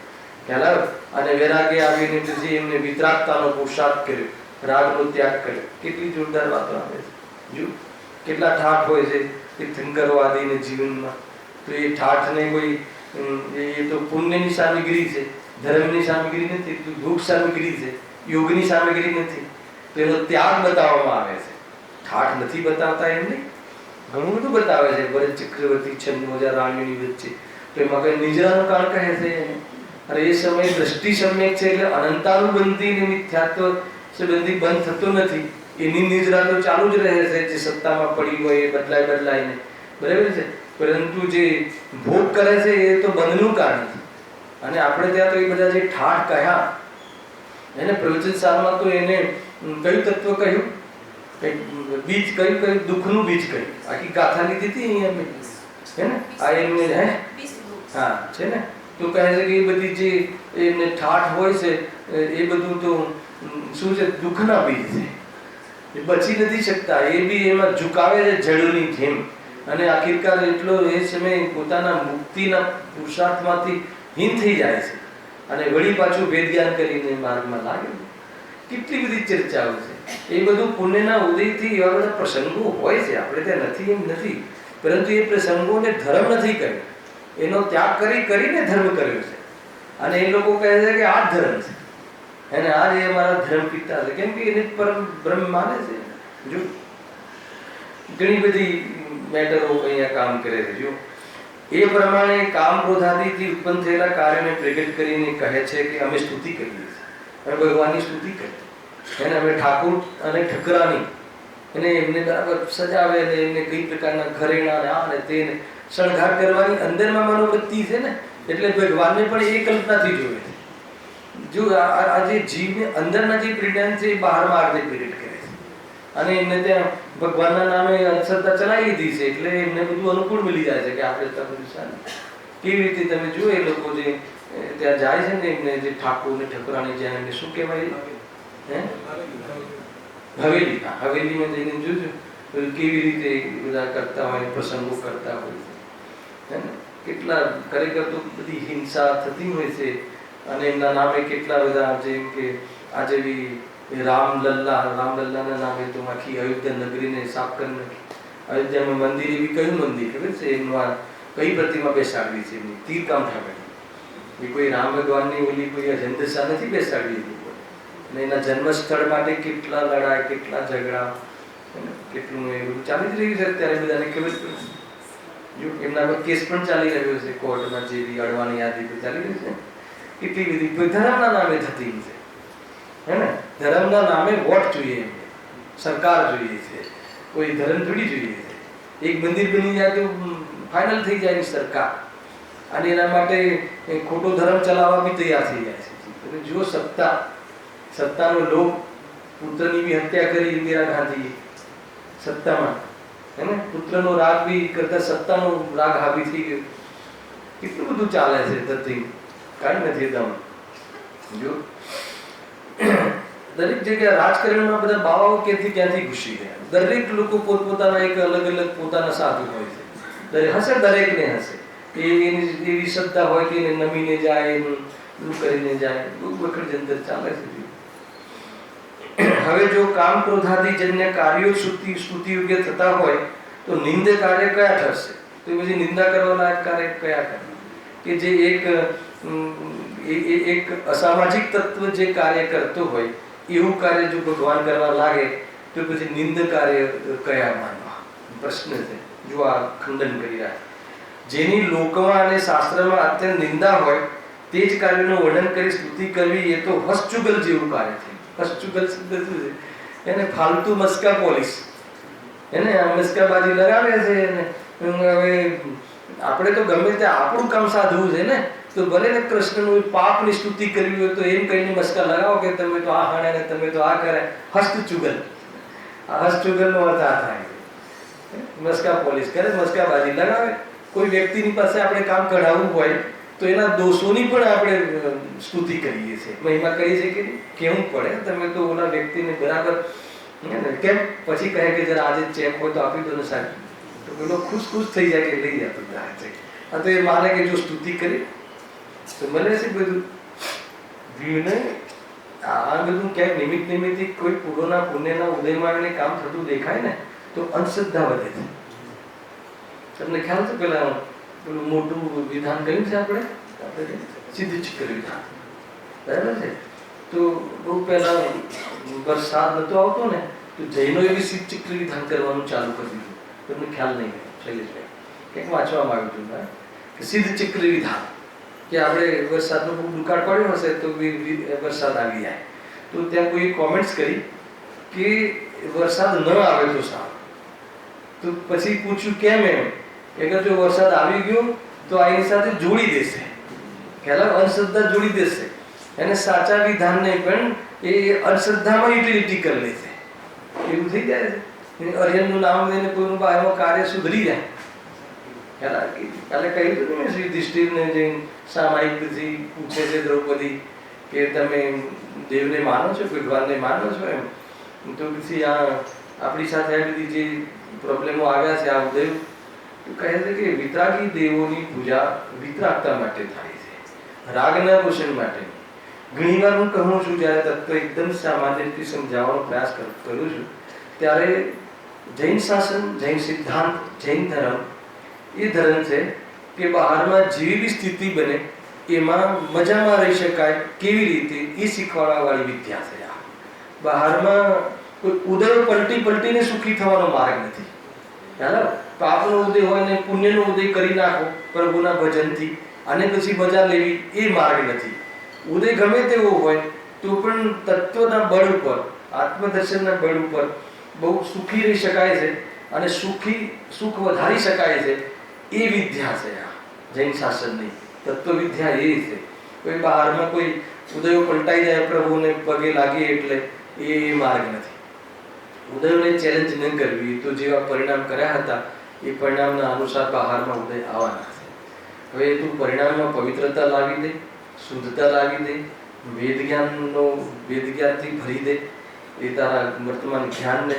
ખ્યાલ, અને વૈરાગ્ય આવીને પછી એમને વિતરાગતાનો પુરુષાર્થ કર્યો, રાગનો ત્યાગ કર્યો. કેટલી જોરદાર વાતો આવે છે. જો કેટલા ઠાઠ હોય છે તીર્થંકરવાદીને જીવનમાં. તો એ ઠાઠને કોઈ એ તો પુણ્યની સામગ્રી છે, ધર્મની સામગ્રી નથી, ભૂખ સામગ્રી છે, યોગની સામગ્રી નથી. તો એનો ત્યાગ બતાવવામાં આવે છે. ઠાઠ નથી બતાવતા એમને, ઘણું બધું બતાવે છે. ભરત ચક્રવર્તી 96,000 રાણીઓની વચ્ચે, તો એમાં કઈ નિજરાનું કાળ કહે છે. અને એ સમયે દ્રષ્ટિ સમ્યક છે એટલે અનંતાનુબંધી ને મિથ્યાત્વ સંબંધી બંધ થતો નથી. એની નિજરા તો ચાલુ જ રહે છે. જે સત્તામાં પડી હોય એ બદલાઈને, બરાબર છે. પરંતુ જે ભોગ કરે છે એ તો બંધનું કારણ છે. અને આપણે ત્યાં તો એ બધા જે ઠાઠ કહ્યા એને પ્રવચન સારમાં તો એને કયું તત્વ કહ્યું, બીજ કયું, દુઃખનું બીજ કહ્યું. આખી ગાથા લીધી હતી અહીંયા, હે ને, આ એમને હા છે ને. તો કહે છે કે એ બધી જે એમને ઠાઠ હોય છે એ બધું તો શું છે, દુઃખના બીજ છે. એ બચી નથી શકતા. એ બી એમાં ઝુકાવે છે જળની જેમ. અને આખિરકાર એટલો એ સમય પોતાના મુક્તિના પુરુષાર્થમાંથી હીન થઈ જાય છે અને વળી પાછું ભેદ જ્ઞાન કરીને માર્ગમાં લાગે. કેટલી બધી ચર્ચાઓ છે. એ બધું પુણ્યના ઉદયથી એવા બધા પ્રસંગો હોય છે. આપણે ત્યાં નથી એમ નથી, પરંતુ એ પ્રસંગોને ધર્મ નથી કર્યો, એનો ત્યાગ કરીને ધર્મ કર્યો છે. અને એ લોકો કહે છે કે આ ધર્મ છે, અને આ જે અમારા ધર્મ પિતા છે, કેમ કે એને પરમ બ્રહ્મ માને છે. જો ઘણી બધી મેટરો અહીંયા કામ કરે છે. જો એ પ્રમાણે કામ ક્રોધાદિથી ઉત્પન્ન થયેલા કાર્યોને પ્રગટ કરીને કહે છે કે અમે સ્તુતિ કરીએ છીએ, અમે ભગવાનની સ્તુતિ કરીએ. એને અમે ઠાકોર અને ઠકરાની એને એમને બરાબર સજાવે ને એમને કઈ પ્રકારના ઘરેણા ને આ ને તેને શણગાર કરવાની અંદરમાં મનોવૃત્તિ છે ને, એટલે ભગવાનને પણ એ કલ્પનાથી જોવે છે. જો આ જે જીવને અંદરના જે પ્રેરણા છે એ બહાર માર્ગે પ્રગટ કરે છે. અને એમને ત્યાં ભગવાનના નામે અંધશ્રદ્ધા ચલાવી લીધી છે એટલે એમને બધું અનુકૂળ મળી જાય છે કે આપણે બધું કેવી રીતે તમે જુઓ એ લોકો જે ત્યાં જાય છે ને એમને જે ઠાકોર ને ઠકરાણી જ્યાં એમને શું કહેવાય, હવેલી, હવેલીમાં જઈને જોજો કેવી રીતે બધા કરતા હોય, પ્રસંગો કરતા હોય છે. કેટલા ખરેખર તો બધી હિંસા થતી હોય છે. અને એમના નામે કેટલા બધા, જેમ કે આજે બી રામલલ્લાના નામે તો આખી અયોધ્યા નગરીને સાફ કરી નાખી. અયોધ્યામાં મંદિર એવી કયું મંદિર ખબર છે એમાં કઈ પ્રતિમા બેસાડવી છે એમની તીરકામ ઠાકર. એ કોઈ રામ ભગવાનની ઓલી કોઈ અજંદશા નથી બેસાડવી. અને એના જન્મ સ્થળ માટે કેટલા લડાઈ, કેટલા ઝઘડા, કેટલું એ બધું ચાલી જ રહ્યું છે અત્યારે, બધાને ખબર પડે. જો એમના પર કેસ પણ ચાલી રહ્યો છે કોર્ટમાં, જે બી અડવાની યાદી ચાલી રહી છે. કેટલી બધી ધર્મના નામે થતી છે, હે ને. ધર્મના નામે વોટ જોઈએ, સરકાર જોઈએ છે, કોઈ ધર્મ થોડી જોઈએ છે. એક મંદિર બની જાય તો ફાઇનલ થઈ જાય સરકાર, અને એના માટે ખોટો ધર્મ ચલાવવા બી તૈયાર થઈ જાય છે. તમે જુઓ સત્તાનો લોભ, પુત્રની બી હત્યા કરી ઇન્દિરા ગાંધીએ સત્તામાં, હે ને. પુત્રનો રાગ બી કરતા સત્તાનો રાગ હાવી થઈ ગયો. કેટલું બધું ચાલે છે ધરતી, કાંઈ નથી દમ. જો દરેક જગ્યાએ રાજકારણમાં બધા બાવાઓ ક્યાંથી ઘૂસી ગયા. દરેક લોકો પોતપોતાના એક અલગ અલગ પોતાના સાધુ હોય છે. દરેકને હશે એની એવી શ્રદ્ધા હોય કે એને નમીને જાય, એનું કરીને જાય. બહુ વખત જંતર ચાલે છે. હવે જો કામ ક્રોધાદિજન્ય કાર્યો સ્તુતિ યોગ્ય થતા હોય તો નિંદ કાર્ય કયા ઠરશે? તો પછી નિંદા કરવા લાયક કાર્ય કયા કરે કે જે એક અસામાજિક તત્વ જે કાર્ય કરતો હોય એવું કાર્ય જો ભગવાન કરવા લાગે તો પછી નિંદ કાર્ય કયા માનવા? પ્રશ્ન છે. જો આ ખંડન કરી રહ્યા જેની લોકમાં અને શાસ્ત્રમાં અત્યંત નિંદા હોય તે જ કાર્યનું વર્ણન કરી સ્તુતિ કરવી એ તો હસ્ચુગલ જેવું કાર્ય છે. હસ્ચુગલ શબ્દ શું છે? એને ફાલતુ મસ્કા પોલીસ, એને મસ્કાબાજી લગાવે છે. એને હવે આપણે તો ગમે તે આપણું કામ સાધવું છે ને, તો ભલે ને કૃષ્ણનું પાપની સ્તુતિ કરવી હોય તો એમ કહીને મસ્કા લગાવો કે તમે તો આ હાણે ને તમે તો આ કરે. હસ્તચુગલ, આ હસ્તચુગલનો અર્થ આ થાય. મસ્કા પોલીસ કરે, મસ્કાબાજી લગાવે. કોઈ વ્યક્તિની પાસે આપણે કામ કઢાવવું હોય તો એના દોષોની પણ આપણે સ્તુતિ કરીએ છીએ, મહિમા કરીએ છીએ કે કેવું પડે તમે તો ઓલા વ્યક્તિને બરાબર કેમ. પછી કહે કે જરા આજે ચેક હોય તો આપી દો ને સાહેબ, તો પેલો ખુશ થઈ જાય કે લઈ આપી છે. આ તો એ માને કે જો સ્તુતિ કરી તો મને છે બધું ને આ બધું ક્યાંક નિમિત્ત કોઈ પૂર્વના પુણ્યના ઉદયમાં એને કામ થતું દેખાય ને તો અંધશ્રદ્ધા વધે છે. તમને ખ્યાલ છે પેલા પેલું મોટું વિધાન કહ્યું છે આપણે સિદ્ધ ચક્ર વિધાન, બરાબર છે? તો બહુ પહેલા વરસાદ નતો આવતો ને તો જૈનોએ બી સિદ્ધ ચક્ર વિધાન કરવાનું ચાલુ કરી દીધું. તમને ખ્યાલ નહીં શૈલેષભાઈ કંઈક વાંચવામાં આવ્યું હતું કે સિદ્ધ ચક્ર વિધાન કે આપણે વરસાદનો બહુ દુકાળ પડ્યો હશે તો વરસાદ આવી જાય. તો ત્યાં કોઈ કોમેન્ટ્સ કરી કે વરસાદ ન આવે તો સારું. તો પછી પૂછ્યું કેમ? એમ કે જો વરસાદ આવી ગયો તો આની સાથે જોડી દેશે, ખ્યાલ અંધશ્રદ્ધા જોડી દેશે એને સાચા વિધાનને પણ એ અંધશ્રદ્ધામાં યુટિલિટી કરી લેશે. એવું થઈ જાય છે. અર્યનનું નામ લઈને કોઈનું એમાં કાર્ય સુધરી જાય. કાલે કહ્યું હતું ને શ્રી યુધિષ્ઠિરને જે સામાયિકથી પૂછે છે દ્રૌપદી કે તમે દેવને માનો છો, ભગવાનને માનો છો? એમ તો પછી આ આપણી સાથે આ બધી જે પ્રોબ્લેમો આવ્યા છે આ ઉદય કહે છે કે વિતરાગી દેવોની પૂજા વિતરાગતા માટે થાય છે, રાગના પોષણ માટે. ઘણી વાર હું કહું છું જ્યારે તત્વ એકદમ સામાન્ય રીતે સમજાવવાનો પ્રયાસ કરું છું ત્યારે જૈન શાસન, જૈન સિદ્ધાંત, જૈન ધર્મ એ ધર્મ છે કે બહારમાં જેવી બી સ્થિતિ બને એમાં મજામાં રહી શકાય કેવી રીતે એ શીખવાડવા વાળી વિદ્યા છે. આ બહારમાં કોઈ ઉદય પલટીને સુખી થવાનો માર્ગ નથી. બરાબર? પાપનો ઉદય હોય ને પુણ્યનો ઉદય કરી નાખો પ્રભુના ભજનથી અને પછી મજા લેવી એ માર્ગ નથી. ઉદય ગમે તેવો હોય તો પણ તત્વના બળ ઉપર, આત્મદર્શનના બળ ઉપર બહુ સુખી રહી શકાય છે અને સુખ વધારી શકાય છે. એ વિદ્યા છે આ જૈન શાસનની તત્વ વિદ્યા. એ છે કોઈ બહારમાં કોઈ ઉદયો પલટાઈ જાય પ્રભુને પગે લાગીએ એટલે એ માર્ગ નથી. ઉદયોને ચેલેન્જ ન કરવી તો જેવા પરિણામ કર્યા હતા એ પરિણામના અનુસાર બહારમાં ઉદય આવવાના છે. હવે તું પરિણામમાં પવિત્રતા લાવી દે, શુદ્ધતા લાવી દે, વેદ જ્ઞાનથી ભરી દે એ તારા વર્તમાન જ્ઞાનને,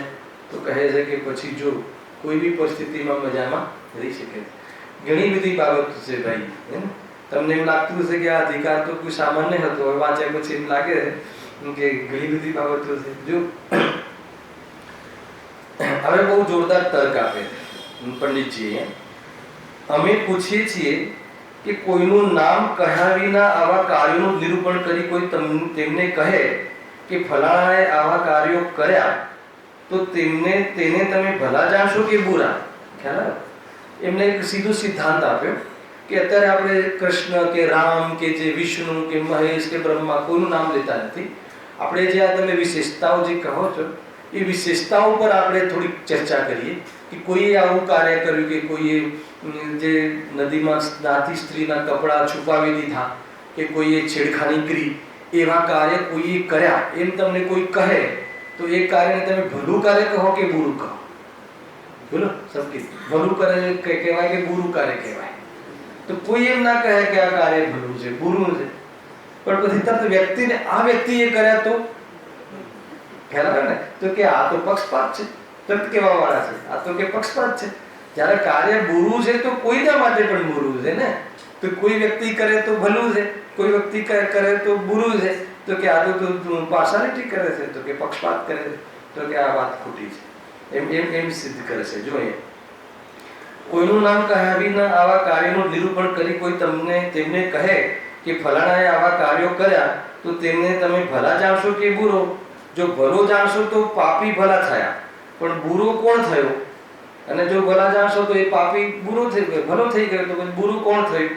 તો કહે છે કે પછી જો કોઈ બી પરિસ્થિતિમાં મજામાં રહી શકે. ઘણી બધી બાબતો છે ભાઈ. તમને એમ લાગતું હશે કે આ અધિકાર તો કોઈ સામાન્ય હતો, હવે વાંચ્યા પછી એમ લાગે કે ઘણી બધી બાબતો છે. જો હવે બહુ જોરદાર તર્ક આપે પંડિતજી. અમે પૂછીએ છીએ કે કોઈનું નામ કહ્યા વિના આવા કાર્યોનું નિરૂપણ કરી કોઈ તેમને કહે કે ફલાણાએ આવા કાર્યો કર્યા તો તેને તમે ભલા જાણશો કે બુરા? ખ્યાલ? એમને એક સીધો સિદ્ધાંત આપ્યો કે અત્યારે આપણે કૃષ્ણ કે રામ કે જે વિષ્ણુ કે મહેશ કે બ્રહ્મા કોઈનું નામ લેતા નથી. આપણે જે આ તમે વિશેષતાઓ જે કહો છો એ વિશેષતાઓ પર આપણે થોડીક ચર્ચા કરીએ કે કોઈએ આવું કાર્ય કર્યું કે કોઈએ જે નદીમાં નાતી સ્ત્રીના કપડાં છુપાવી દીધા કે કોઈએ છેડખાની કરી, એવા કાર્ય કોઈએ કર્યા એમ તમને કોઈ કહે તો એ કાર્યને તમે ભલું કાર્ય કહો કે બુરું કહો? બોલો સમજી. ભલું કાર્ય કહેવાય કે બુરું કાર્ય કહેવાય? તો કોઈ એમ ના કહે કે આ કાર્ય ભલું છે, બુરું છે, પણ પછી તરત વ્યક્તિને આ વ્યક્તિએ કર્યા તો ખ્યાલ આવે ને તો કે આ તો પક્ષપાત છે, તરત કહેવા વાળા છે આ તો કે પક્ષપાત છે. જ્યારે કાર્ય બુરું છે તો કોઈના માટે પણ બુરું છે ને. તો કોઈ વ્યક્તિ કરે તો ભલું છે, કોઈ વ્યક્તિ કરે તો બુરું છે. તો કે આ તો પાર્શાલિટી કરે છે, તો કે પક્ષપાત કરે છે, તો કે આ વાત ખોટી છે, એમ સિદ્ધ કરે છે. જોઈએ કોઈનું નામ કહ્યા વિના આવા કાર્યનું નિરૂપણ કરી કોઈ તેમને કહે કે ફલાણાએ આવા કાર્યો કર્યા તો તેમને તમે ભલા જાણશો કે બુરો? જો ભલો જાણશો તો પાપી ભલા થયા, પણ બુરો કોણ થયો? અને જો ભલા જાણશો તો એ પાપી બુરો થઈ ગયો, ભલો થઈ ગયો, તો પછી બુરું કોણ થયું?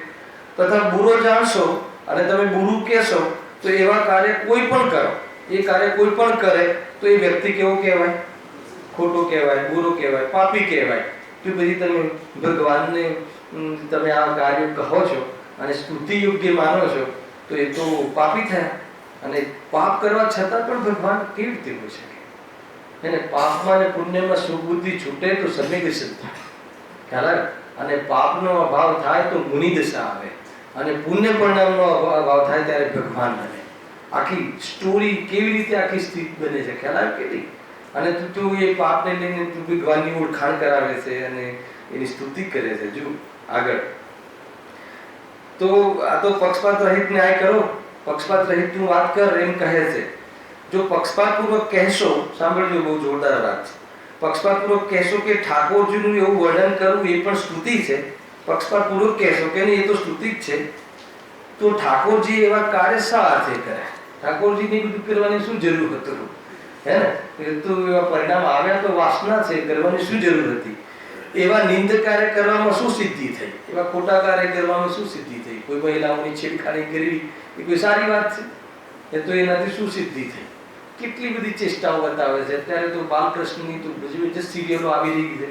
તથા બુરો જાણશો અને તમે બુરું કહેશો તો એવા કાર્ય કોઈ પણ કરો, એ કાર્ય કોઈ પણ કરે તો એ વ્યક્તિ કેવો કહેવાય? ખોટો કહેવાય, બુરો કહેવાય, પાપી કહેવાય. તો પછી તમે ભગવાનને તમે આ કાર્ય કહો છો અને સ્તુતિ યોગ્ય માનો છો તો એ તો પાપી થયા. અને પાપ કરવા છતાં પણ ભગવાન કેવી રીતે હોઈ શકે? એને પાપમાં અને પુણ્યમાં સુબુદ્ધિ છૂટે તો સન્નિધિ થાય, ખ્યાલ આવે? અને પાપનો અભાવ થાય તો મુનિ દશા આવે, અને પુણ્ય પરિણામનો અભાવ થાય ત્યારે ભગવાન બને. આખી સ્ટોરી કેવી રીતે આખી સ્થિતિ બને છે, ખ્યાલ આવે કે નહીં? અને તું એ પાપને લઈને તું ભગવાનની ઓળખાણ કરાવે છે અને એની સ્તુતિ કરે છે. જો આગળ તો આ તો પક્ષપાત રહિત ન્યાય કરો, પક્ષપાત રહિત તું વાત કર એમ કહે છે. જો પક્ષપાતપૂર્વક કહેશો, સાંભળજો બહુ જોરદાર વાત છે, પક્ષપાતપૂર્વક કહેશો કે ઠાકોરજીનું એવું વર્ણન કરવું એ પણ સ્તુતિ છે, પક્ષપાતપૂર્વક કહેશો કે નહીં એ તો સ્તુતિ જ છે, તો ઠાકોરજી એવા કાર્ય શા અર્થે કર્યા? ઠાકોરજીને બધું કરવાની શું જરૂર હતું? હે ને? એ તો એવા પરિણામ આવ્યા તો વાસના છે, કરવાની શું જરૂર હતી? એવા નિંદ કાર્ય કરવામાં શું સિદ્ધિ થઈ? એવા ખોટા કાર્ય કરવામાં શું સિદ્ધિ થઈ? કોઈ મહિલાઓની છેડખાની કરવી એ કોઈ સારી વાત છે? એ તો એનાથી શું સિદ્ધિ થઈ? કેટલી બધી ચેષ્ટાઓ બતાવે છે. અત્યારે તો બાલકૃષ્ણની તો બધી સિરિયલો આવી રહી છે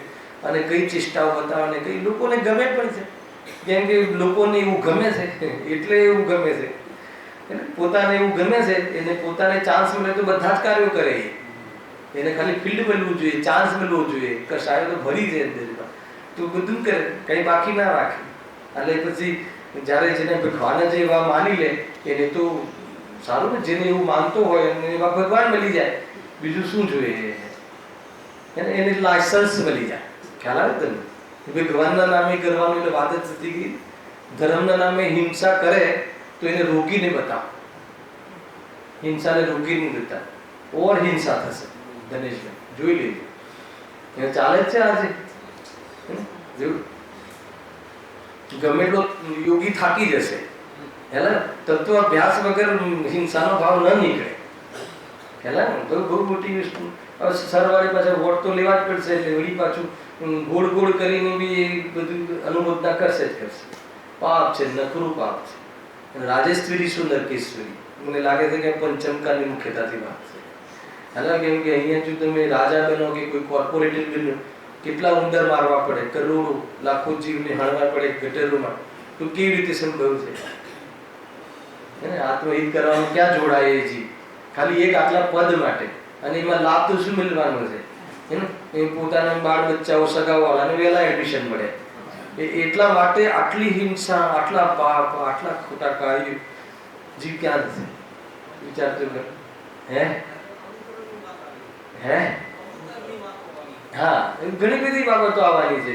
અને કઈ ચેષ્ટાઓ બતાવે ને કઈ લોકોને ગમે પણ છે, કેમ કે લોકોને એવું ગમે છે એટલે એવું ગમે છે, પોતાને એવું ગમે છે, એને પોતાને ચાન્સ મળે તો બધા જ કાર્યો કરે. એને ખાલી ફિલ્ડ મળવું જોઈએ, ચાન્સ મળવો જોઈએ, કશાયો તો ભરી જાય અંદરમાં તો બધું કરે, કઈ બાકી ના રાખે. એટલે પછી જ્યારે જેને ભગવાન જ એવા માની લે એને તો સારું ને, જેને એવું માનતો હોય અને એવા ભગવાન મળી જાય, બીજું શું જોઈએ? એને લાયસન્સ મળી જાય. ખ્યાલ આવે તમને? ભગવાનના નામે કરવાનું એટલે વાત જ થતી ગઈ. ધર્મના નામે હિંસા કરે તો એને રોકીને બતાવો, હિંસાને રોકીને બતાવો, ઓર હિંસા થશે. ધનેશભાઈ જોઈ લેજો, એ ચાલે જ છે આજે. ગમે એટલો યોગી થાકી જશે, હેલા તત્વ અભ્યાસ વગર હિંસાનો ભાવ ન નીકળે, હેલા તો બહુ મોટી વસ્તુ. હવે સરવાળી પાછા વોટ તો લેવા જ પડશે, એટલે વળી પાછું ગોળ ગોળ કરીને બી એ બધું અનુમોદના કરશે જ કરશે. પાપ છે, નકરું પાપ છે. રાજેશ્વરી શું નરકેશ્વરી? મને લાગે છે કે પંચમકાની મુખ્યતાથી વાત છે, હેલા. કેમ કે અહીંયા જો તમે રાજા બનો કે કોઈ કોર્પોરેટર બનો, કેટલા ઉંદર મારવા પડે, કરોડો લાખો જીવને હણવા પડે ગટરોમાં, તો કેવી રીતે સંભવ છે? આત્મહિત કરવાનું ક્યાં જોડાય એ જીવ? ખાલી એક આટલા પદ માટે, અને એમાં લાભ તો શું મળવાનો છે? એ પોતાના બાળ બચ્ચાઓ સગાવાળાને વહેલા એડમિશન મળે, એટલા માટે આટલી હિંસા, આટલા પાપ, આટલા ખોટા કાર્યો જીવ ક્યાં છે? વિચારતો કર. હે હા, ઘણી બધી બાબતો આવવાની છે.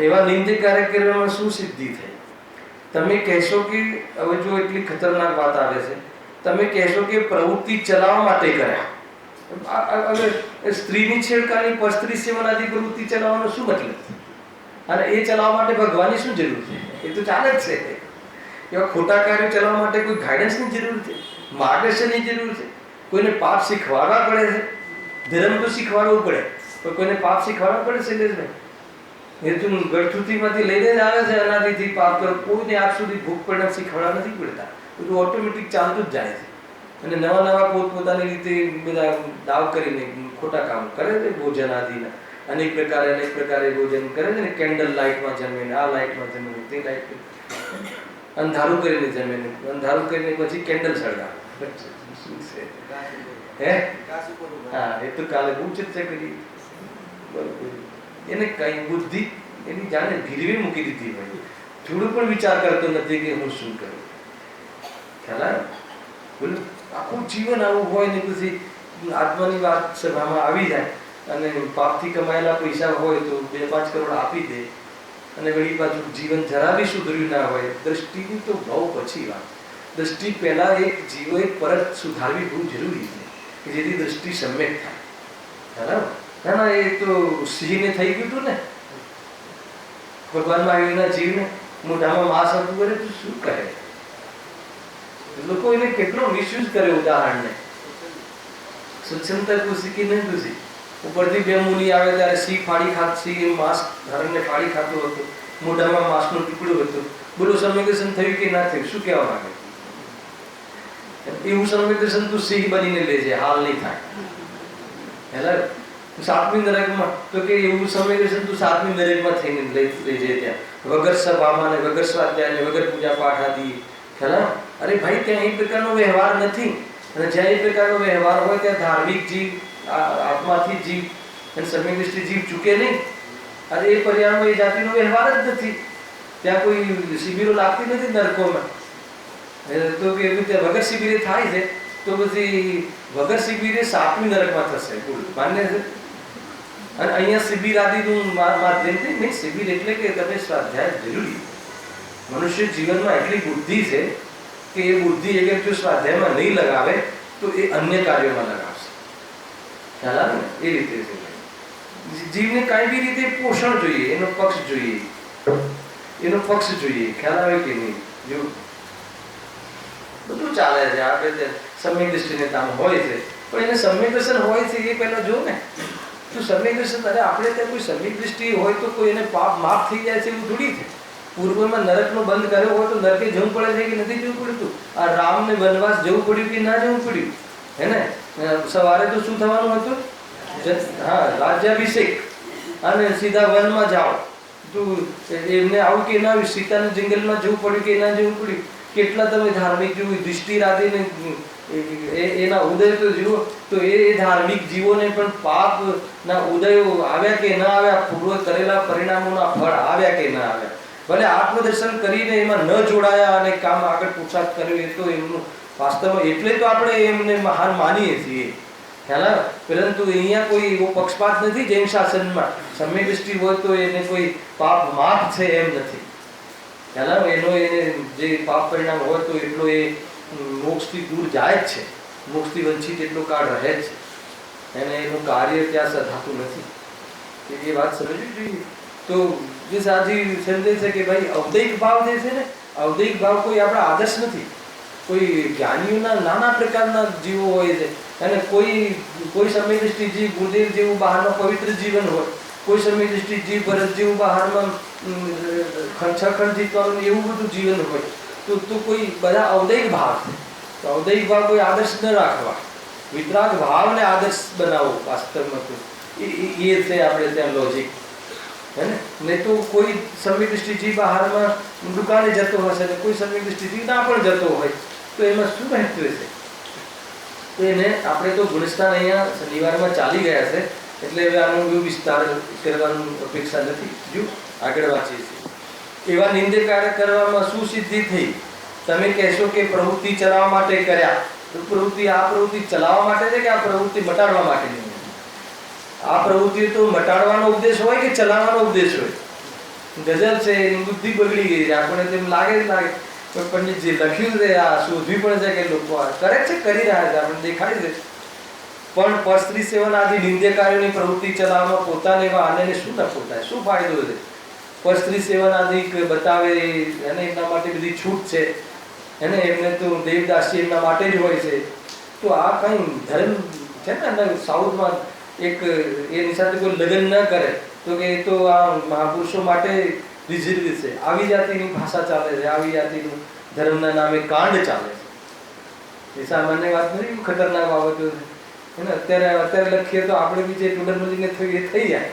એવા નિંદક કાર્ય કરવામાં શું સિદ્ધિ થઈ? તમે કહેશો કે, હવે જો એટલી ખતરનાક વાત આવે છે, તમે કહેશો કે પ્રવૃત્તિ ચલાવવા માટે કર્યા. હવે સ્ત્રીની છેડખાની, પરસ્ત્રી સેવન આદિ પ્રવૃત્તિ ચલાવવાનો શું મતલબ? અને એ ચલાવવા માટે ભગવાનની શું જરૂર છે? એ તો ચાલે જ છે. એવા ખોટા કાર્યો ચલાવવા માટે કોઈ ગાઈડન્સની જરૂર છે, માર્ગદર્શનની જરૂર છે. કોઈને પાપ શીખવાડવા પડે છે. ધર્મ તો શીખવાડવું પડે, પણ કોઈને પાપ શીખવાડવા પડે છે જ નહીં. એ તો ગળથુથીમાંથી લઈને જ આવે છે, અનાદિથી પાપ કરો. કોઈને આજ સુધી ભૂખ પરિણામ શીખવાડવા નથી પડતા, બધું ઓટોમેટિક ચાલતું જ જાય છે. અને નવા નવા પોતપોતાની રીતે બધા દાવ કરીને ખોટા કામ કરે છે. ભોજન આદિના અનેક પ્રકારે ભોજન કરે છે ને. કેન્ડલ લાઇટમાં જમે, આ લાઇટમાં જમે, તે લાઇટ અંધારું કરીને જમે, અંધારું કરીને પછી કેન્ડલ સળગાવે. શું છે? હા, એ તો કાલે બહુ ચર્ચા કરી. એને કઈ બુદ્ધિ એની જાણે ભીરવી મૂકી દીધી હોય, થોડું પણ વિચાર કરતો નથી કે હું શું કરું. ખ્યાલ બોલો, આખું જીવન આવું હોય ને પછી આત્માની વાત સભામાં આવી જાય અને પાપથી કમાયેલા પૈસા હોય તો 2-5 કરોડ આપી દે, અને વળી પાછું જીવન જરા બી સુધર્યું ના હોય. દ્રષ્ટિની તો બહુ પછી વાત. દ્રષ્ટિ પહેલા એક જીવોએ પરત સુધારવી બહુ જરૂરી છે કે જેથી દ્રષ્ટિ સમ્યક થાય. બરાબર? ના ના, એ તો સિંહને થઈ ગયું હતું ને, ભગવાનમાં આવીને જીવને મોઢામાં માંસ હતું કરે તો શું કહે? લોકો એને કેટલો મિસયુઝ કરે ઉદાહરણને. સત્સંગતા પૂછી કે નહીં પૂછી, ઉપરથી બે મુનિ આવે ત્યારે સિંહ ફાડી સિંહ માંસ હરણને ફાડી ખાતું હતું, મોઢામાં માંસનું ટુકડું હતું. બોલો સમ્યક થયું કે ના થયું? શું કહેવા માંગે? એવું સમ્યક તું સિંહ બનીને લેજે, હાલ નહીં થાય. હેલા સાતમી નરકમાં તો કે એવું સમ્યક તું સાતમી નરકમાં થઈને લેજે ત્યાં, વગર સભામાં ને વગર સ્વાધ્યાય ને વગર પૂજા પાઠ આદિ. હેલા અરે ભાઈ, ત્યાં એ પ્રકારનો વ્યવહાર નથી. અને જ્યાં એ પ્રકારનો વ્યવહાર હોય ત્યાં ધાર્મિક જીવ આત્માથી જીવ અને સમ્યક દ્રષ્ટિ જીવ ચૂકે નહીં. અને એ પર્યાયમાં એ જાતિનો વ્યવહાર જ નથી. ત્યાં કોઈ શિબિરો લાગતી નથી નરકોમાં. તો એવી રીતે વગર શિબિરે થાય છે તો પછી વગર શિબિરે સાતમી નરકમાં થશે. માન્ય છે. અને અહીંયા શિબિર આદિનું માધ્યમથી નહીં, શિબિર એટલે કે તમે સ્વાધ્યાય જરૂરી. મનુષ્ય જીવનમાં એટલી બુદ્ધિ છે કે એ બુદ્ધિ અગર જો સ્વાધ્યાયમાં નહીં લગાવે તો એ અન્ય કાર્યોમાં લગાવશે. ખ્યાલ આવે ને? એ રીતે છે. જીવને કાંઈ બી રીતે પોષણ જોઈએ, એનો પક્ષ જોઈએ, એનો પક્ષ જોઈએ. ખ્યાલ આવે કે નહીં? જો બધું ચાલે છે આપણે સમ્યક દ્રષ્ટિને કામ હોય છે, પણ એને સમ્યક દર્શન હોય છે એ પહેલા જો ને. તો સમ્યક દર્શન, અરે આપણે ત્યાં કોઈ સમ્યક દ્રષ્ટિ હોય તો કોઈ એને પાપ માફ થઈ જાય છે એવું થોડી છે. પૂર્વમાં નરકનો બંધ કર્યો હોય તો નરકે જવું પડે છે કે નથી જવું પડતું? આ રામને વનવાસ જવું પડ્યું કે ના જવું પડ્યું? હે ને? સવારે તો શું થવાનું હતું? હા, રાજ્યાભિષેક, અને સીધા વનમાં જાઓ. તો એમને આવું કે ના, સીતાના જંગલમાં જવું પડ્યું કે ના જવું પડ્યું? કેટલા તમે ધાર્મિક જીવો દૃષ્ટિ રાધીને એના ઉદય તો જુઓ, તો એ ધાર્મિક જીવોને પણ પાપના ઉદયો આવ્યા કે ના આવ્યા, પૂર્વ કરેલા પરિણામોના ફળ આવ્યા કે ના આવ્યા. ભલે આત્મદર્શન કરીને એમાં ન જોડાયા અને કામ આગળ પુરુષાર્થ કર્યો, એ તો એમનું વાસ્તવમાં એટલે તો આપણે એમને મહાન માનીએ છીએ. ખ્યાલ? પરંતુ અહીંયા કોઈ એવો પક્ષપાત નથી. જૈન શાસનમાં સમ્યક દ્રષ્ટિ હોય તો એને કોઈ પાપ માફ છે એમ નથી. ખ્યાલ? એનો એને જે પાપ પરિણામ હોય તો એટલો એ મોક્ષથી દૂર જાય જ છે, મોક્ષથી વંચિત એટલો કાળ રહે જ છે. એને એનું કાર્ય ત્યાં સધાતું નથી. એ વાત સમજવી જોઈએ. તો જે સાજી સમજે છે કે ભાઈ અવદૈક ભાવ જે છે ને, અવદૈક ભાવ કોઈ આપણા આદર્શ નથી. કોઈ જ્ઞાનીઓના નાના પ્રકારના જીવો હોય છે, અને કોઈ સમ્યક દ્રષ્ટિ જીવ ગુરુદેવ જેવું બહારમાં પવિત્ર જીવન હોય, કોઈ સમ્યક દ્રષ્ટિ જીવ ભરત જેવું બહારમાં છખંડ જીતવાનું એવું બધું જીવન હોય. તો કોઈ બધા અવદૈક ભાવ છે. તો અવદૈક ભાવ કોઈ આદર્શ ન રાખવા, વિતરાગ ભાવને આદર્શ બનાવો. વાસ્તવમાં તો એ છે આપણે ત્યાં લોજિક. હે ને? નહીં તો કોઈ સમ્યક દ્રષ્ટિ જીવ બહારમાં દુકાને જતો હશે ને કોઈ સમ્યક દ્રષ્ટિ જીવ ના પણ જતો હોય તો એમાં શું મહત્વ છે? તો એને આપણે તો ગુણસ્થાન અહીંયા શનિવારમાં ચાલી ગયા છે, એટલે હવે આનો વિસ્તાર કરવાની અપેક્ષા નથી. જો આગળ વાંચીએ છીએ. એવા નિંદે કાર્ય કરવામાં શું સિદ્ધિ થઈ? તમે કહેશો કે પ્રવૃત્તિ ચલાવવા માટે કર્યા. તો પ્રવૃત્તિ આ પ્રવૃત્તિ ચલાવવા માટે છે કે આ પ્રવૃત્તિ મટાડવા માટે નહીં? આ પ્રવૃત્તિ તો મટાડવાનો ઉદ્દેશ હોય કે ચલાવવાનો ઉદ્દેશ હોય? ગઝલ છે, એની બુદ્ધિ બગડી ગઈ છે. આપણને તેમ લાગે પણ જે લખ્યું છે આ શોધવી પણ છે કે લોકો કરે છે, કરી રહ્યા છે, આપણને દેખાય છે. પણ પરસ્ત્રી સેવન આદિ નિંદ્ય કાર્યોની પ્રવૃત્તિ ચલાવવામાં પોતાને એવા આનંદને શું નફો થાય? શું ફાયદો છે? પરસ્ત્રી સેવન આદિ બતાવે અને એમના માટે બધી છૂટ છે, એને એમને તો દેવદાસી એમના માટે જ હોય છે. તો આ કઈ ધર્મ છે ને? સાઉથમાં એક એની સાથે કોઈ લગ્ન ન કરે તો કે એ તો આ મહાપુરુષો માટે રિઝર્વ છે. આવી જાતિની ભાષા ચાલે છે, આવી જાતિનું ધર્મના નામે કાંડ ચાલે છે. એ સામાન્ય વાત નથી, ખતરનાક બાબતો છે. અત્યારે લખીએ તો આપણે બી જે ટુલરમજીને થયું એ થઈ જાય,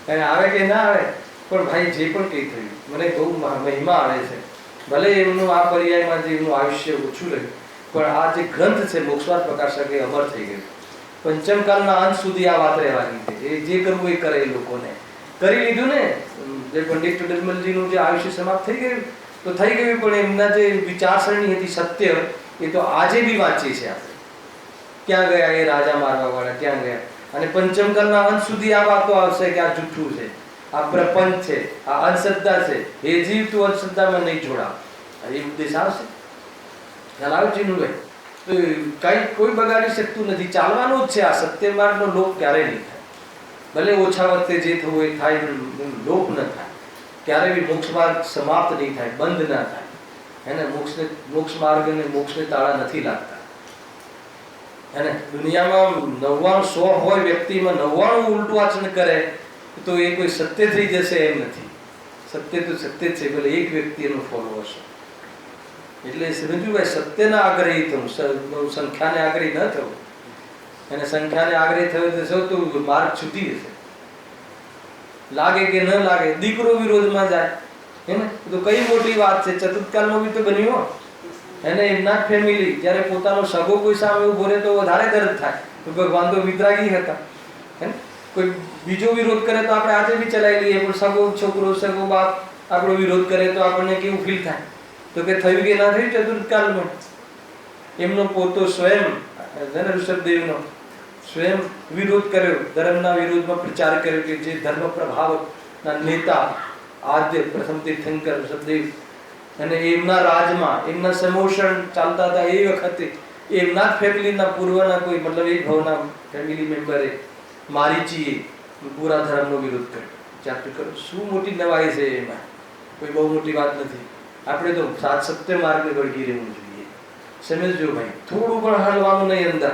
અને આવે કે ના આવે. પણ ભાઈ જે પણ કંઈ થયું મને બહુ મહિમા આવે છે. ભલે એમનું આ પર્યાયમાં જે એમનું આયુષ્ય ઓછું રહ્યું, પણ આ જે ગ્રંથ છે મોક્ષવાદ પ્રકાશક એ અમર થઈ ગયું. પંચમકાલના અંત સુધી આ વાત રહેવાની છે. એ જે કરવું એ કરે. એ લોકોને કરી લીધું ને. જે પંડિત ટુડરમલજીનું જે આયુષ્ય સમાપ્ત થઈ ગયું તો થઈ ગયું, પણ એમના જે વિચારસરણી હતી સત્ય, એ તો આજે બી વાંચીએ છીએ આપણે. ક્યાં ગયા એ રાજા મારવા વાળા? ક્યાં ગયા? અને પંચમકાલના અંત સુધી આ વાતો આવશે કે આ જૂઠું છે, આ પ્રપંચ છે, આ અંધશ્રદ્ધા છે. એ જીવ તું અંધશ્રદ્ધામાં નહીં જોડાવ, એ ઉદ્દેશ આવશે. જણાવ ચીનુભાઈ, તો કઈ કોઈ બગાડી શકતું નથી, ચાલવાનું જ છે. આ સત્ય માર્ગનો લોપ ક્યારેય નહીં થાય, ભલે ઓછા વખતે જે થવું એ થાય, લોપ ન થાય. ક્યારે બી મોક્ષ માર્ગ સમાપ્ત નહીં થાય, બંધ ના થાય. એને મોક્ષ માર્ગ અને મોક્ષને તાળા નથી લાગતા. અને દુનિયામાં 99-100 હોય વ્યક્તિમાં 99 ઉલટું આચરણ કરે તો એ કોઈ સત્ય થઈ જશે એમ નથી. સત્ય તો સત્ય છે, ભલે એક વ્યક્તિ એનો ફોલોવર છે. એટલે સમજુભાઈ, સત્યના આગ્રહી થવું, સંખ્યાને આગ્રહી ન થવું. અને સંખ્યાને આગ્રહી થયો તો માર્ગ છૂટી જશે. લાગે કે ન લાગે, દીકરો વિરોધમાં જાય હે ને, તો કઈ મોટી વાત છે. ચતુર્થકાલમાં બી તો બન્યું. એને એમના ફેમિલી જ્યારે પોતાનો સગો કોઈ સામે ઉભો રહે તો વધારે દર્દ થાય. તો ભગવાન તો વિતરાગી હતા, હે ને. કોઈ બીજો વિરોધ કરે તો આપણે આજે બી ચલાવી લઈએ, પણ સગો છોકરો, સગો બાપ આપણો વિરોધ કરે તો આપણને કેવું ફીલ થાય? તો કે થયું કે ના થયું ચતુર્થકાલમાં? એમનો પોતો સ્વયં ઋષભદેવનો સ્વયં વિરોધ કર્યો, ધર્મના વિરોધમાં પ્રચાર કર્યો કે જે ધર્મ પ્રભાવના નેતા આદ્ય પ્રથમ તીર્થંકર ઋષભદેવ, અને એમના રાજમાં એમના સમોષણ ચાલતા હતા એ વખતે એમના જ ફેમિલીના પૂર્વના કોઈ મતલબ એક ભાવના ફેમિલી મેમ્બરે મારીચીએ પૂરા ધર્મનો વિરોધ કર્યો. ચાલતું કરો, શું મોટી નવાઈ છે એમાં? કોઈ બહુ મોટી વાત નથી. આપણે તો સાત સત્ય માર્ગે વળગી રહેવું જોઈએ. સમજજો ભાઈ, થોડું પણ હલવાનું નહીં અંદર,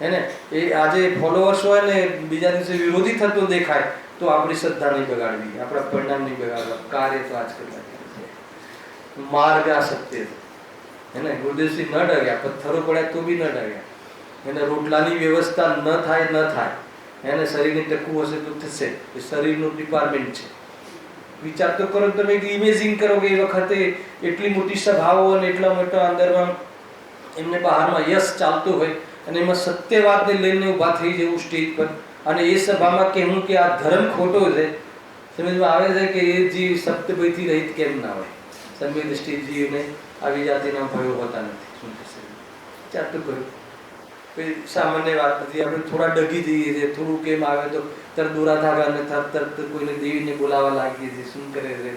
હે ને. એ આજે ફોલોઅર્સ હોય ને બીજા દિવસે વિરોધી થતો દેખાય તો આપણી શ્રદ્ધા નહીં બગાડવી, આપણા પરિણામ નહીં બગાડવા. કાર્ય તો આજ કરતા માર્ગ આ સત્ય છે, હે ને. ગુરુદેવસિંહ ન ડગ્યા, પથ્થરો પડ્યા તો બી ન ડગ્યા. એને રોટલાની વ્યવસ્થા ન થાય, એને શરીરની ટકવું હશે તો થશે. એ શરીરનું ડિપાર્ટમેન્ટ છે. વિચાર તો કરો, તમે ઇમેજિન કરો કે એ વખતે એટલી મોટી સભાઓ અને એટલા મોટા અંદરમાં એમને બહારમાં યશ ચાલતું હોય અને એમાં સત્યવાદને લઈને ઊભા થઈ જવું સ્ટેજ પર, અને એ સભામાં કહેવું કે આ ધર્મ ખોટો છે. સમજમાં આવે છે કે એ જીવ સત્યભયથી રહિત કેમ ના હોય? સંવેદ સ્ટેજ જીવને આવી જાતિના ભયો હોતા નથી. શું થશે? વિચાર તો કરો. કોઈ સામાન્ય વાત નથી. આપણે થોડા ડગી જઈએ છીએ, થોડું કેમ આવે તો તરત દોરા ધાગા અને તરત કોઈને દેવીને બોલાવવા લાગીએ છીએ. શું કરે છે?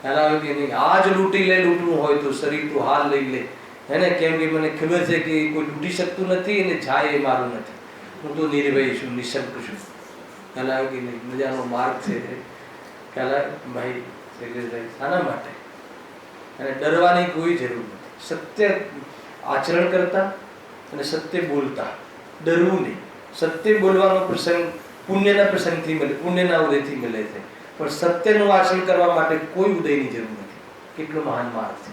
ખ્યાલ આવે કે નહીં? આજ લૂંટી લે, લૂંટવું હોય તો શરીર તું હાલ લઈ લે, હે ને. કેમ કે મને ખબર છે કે કોઈ લૂંટી શકતું નથી અને જાય એ મારું નથી. હું તો નિર્ભય છું, નિશંક છું. ખ્યાલ આવે કે નહીં? મજાનો માર્ગ છે. ખ્યાલ આવે ભાઈ? શાના માટે? અને ડરવાની કોઈ જરૂર નથી. સત્ય આચરણ કરતા અને સત્ય બોલતા, ડરવું નહીં. સત્ય બોલવાનો પ્રસંગ પુણ્યના પ્રસંગથી મળે, પુણ્યના ઉદયથી મળે છે. પણ સત્યનું આચરણ કરવા માટે કોઈ ઉદયની જરૂર નથી. કેટલો મહાન માર્ગ છે,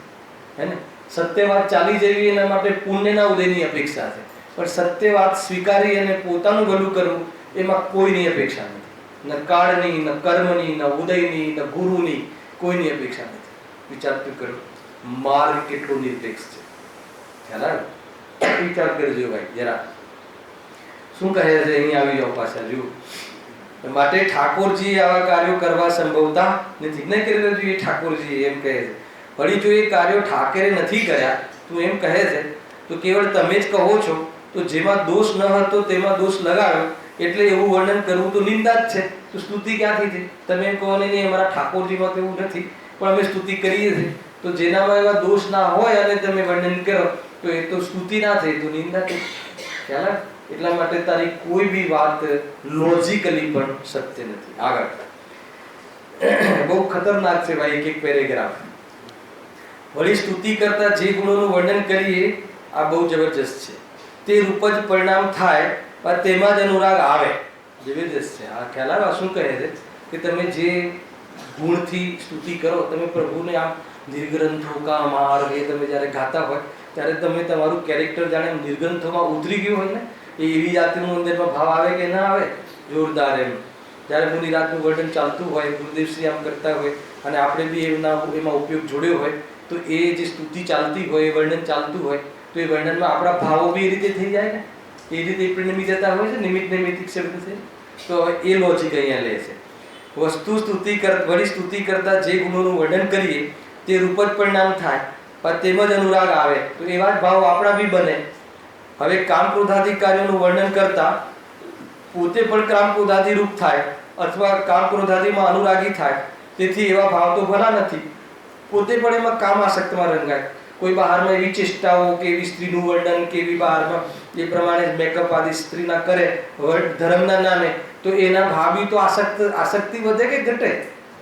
હે ને. સત્ય વાત ચાલી જવી એના માટે પુણ્યના ઉદયની અપેક્ષા છે. પણ સત્ય વાત સ્વીકારી અને પોતાનું ભલું કરવું એમાં કોઈની અપેક્ષા નથી. ન કાળની, ન કર્મની, ન ઉદયની, ન ગુરુની, કોઈની અપેક્ષા નથી. વિચાર તો કરો, માર્ગ કેટલો નિરપેક્ષ છે. ખ્યાલ આવે? વિચાર કરજો ભાઈ જરા. શું કહે છે અહીં? આવી જાઓ પાછા. જુઓ, માટે ઠાકોરજી આવા કાર્યો કરવા સંભવતા નથી. નહીં કરી જોઈએ ઠાકોરજી એમ કહે છે. વળી જો એ કાર્યો ઠાકરે નથી કર્યા તો એમ કહે છે તો કેવળ તમે જ કહો છો, તો જેમાં દોષ ન હતો તેમાં દોષ લગાવ્યો, એટલે એવું વર્ણન કરવું તો નિંદા જ છે. તો સ્તુતિ ક્યાંથી થઈ? તમે એમ કહો નહીં અમારા ઠાકોરજીમાં તો એવું નથી, પણ અમે સ્તુતિ કરીએ છીએ. તો જેનામાં એવા દોષ ના હોય અને તમે વર્ણન કરો તો એ તો સ્તુતિ ના થઈ, તો નિંદા થઈ. ખ્યાલ? એટલા માટે તારી કોઈ બી વાત લોજિકલી પણ સત્ય નથી. આગળ બહુ ખતરનાક છે ભાઈ એક પેરેગ્રાફ. વળી સ્તુતિ કરતા જે ગુણોનું વર્ણન કરીએ આ બહુ જબરજસ્ત છે. તે રૂપ જ પરિણામ થાય પણ તેમાં જ અનુરાગ આવે. જબરજસ્ત છે આ. ખ્યાલ આવે? શું કહે છે કે તમે જે ગુણથી સ્તુતિ કરો, તમે પ્રભુને આમ નિર્ગ્રંથો કા માર્ગ એ તમે જ્યારે ગાતા હોય ત્યારે તમે તમારું કેરેક્ટર જાણે નિર્ગ્રંથોમાં ઉતરી ગયું હોય ને, એ એવી જાતિનું અંદરમાં ભાવ આવે કે ના આવે? જોરદાર. એમ જ્યારે મુનિરાતનું વર્ણન ચાલતું હોય, ગુરુદેવશ્રી આમ કરતા હોય અને આપણે બી એમાં ઉપયોગ જોડ્યો હોય, તો એ જે સ્તુતિ ચાલતી હોય, એ વર્ણન ચાલતું હોય, તો એ વર્ણનમાં આપણા ભાવો બી એ રીતે થઈ જાય ને, એ રીતે પરિણમી જતા હોય છે. નિમિત્ત નૈમિત્તિક શબ્દ છે. તો એ લોજિક અહીંયા લે છે. વસ્તુ વળી સ્તુતિ કરતા જે ગુણોનું વર્ણન કરીએ તે રૂપ જ પરિણામ થાય પણ તેમજ અનુરાગ આવે, તો એવા જ ભાવ આપણા બી બને. હવે કામ ક્રોધાદિ કાર્યોનું વર્ણન કરતા પોતે પણ કામ ક્રોધાદિ રૂપ થાય અથવા કામ ક્રોધાદિમાં અનુરાગી થાય, તેથી એવા ભાવ તો ભલા નથી. પોતે પણ એમાં કામ આસક્તમાં રંગાય કોઈ બહારમાં એવી ચેષ્ટાઓ કે એવી સ્ત્રીનું વર્ણન કે એવી બહારમાં એ પ્રમાણે મેકઅપ આદિ સ્ત્રીના કરે ધર્મના નામે, તો એના ભાવી તો આસક્તિ વધે કે ઘટે?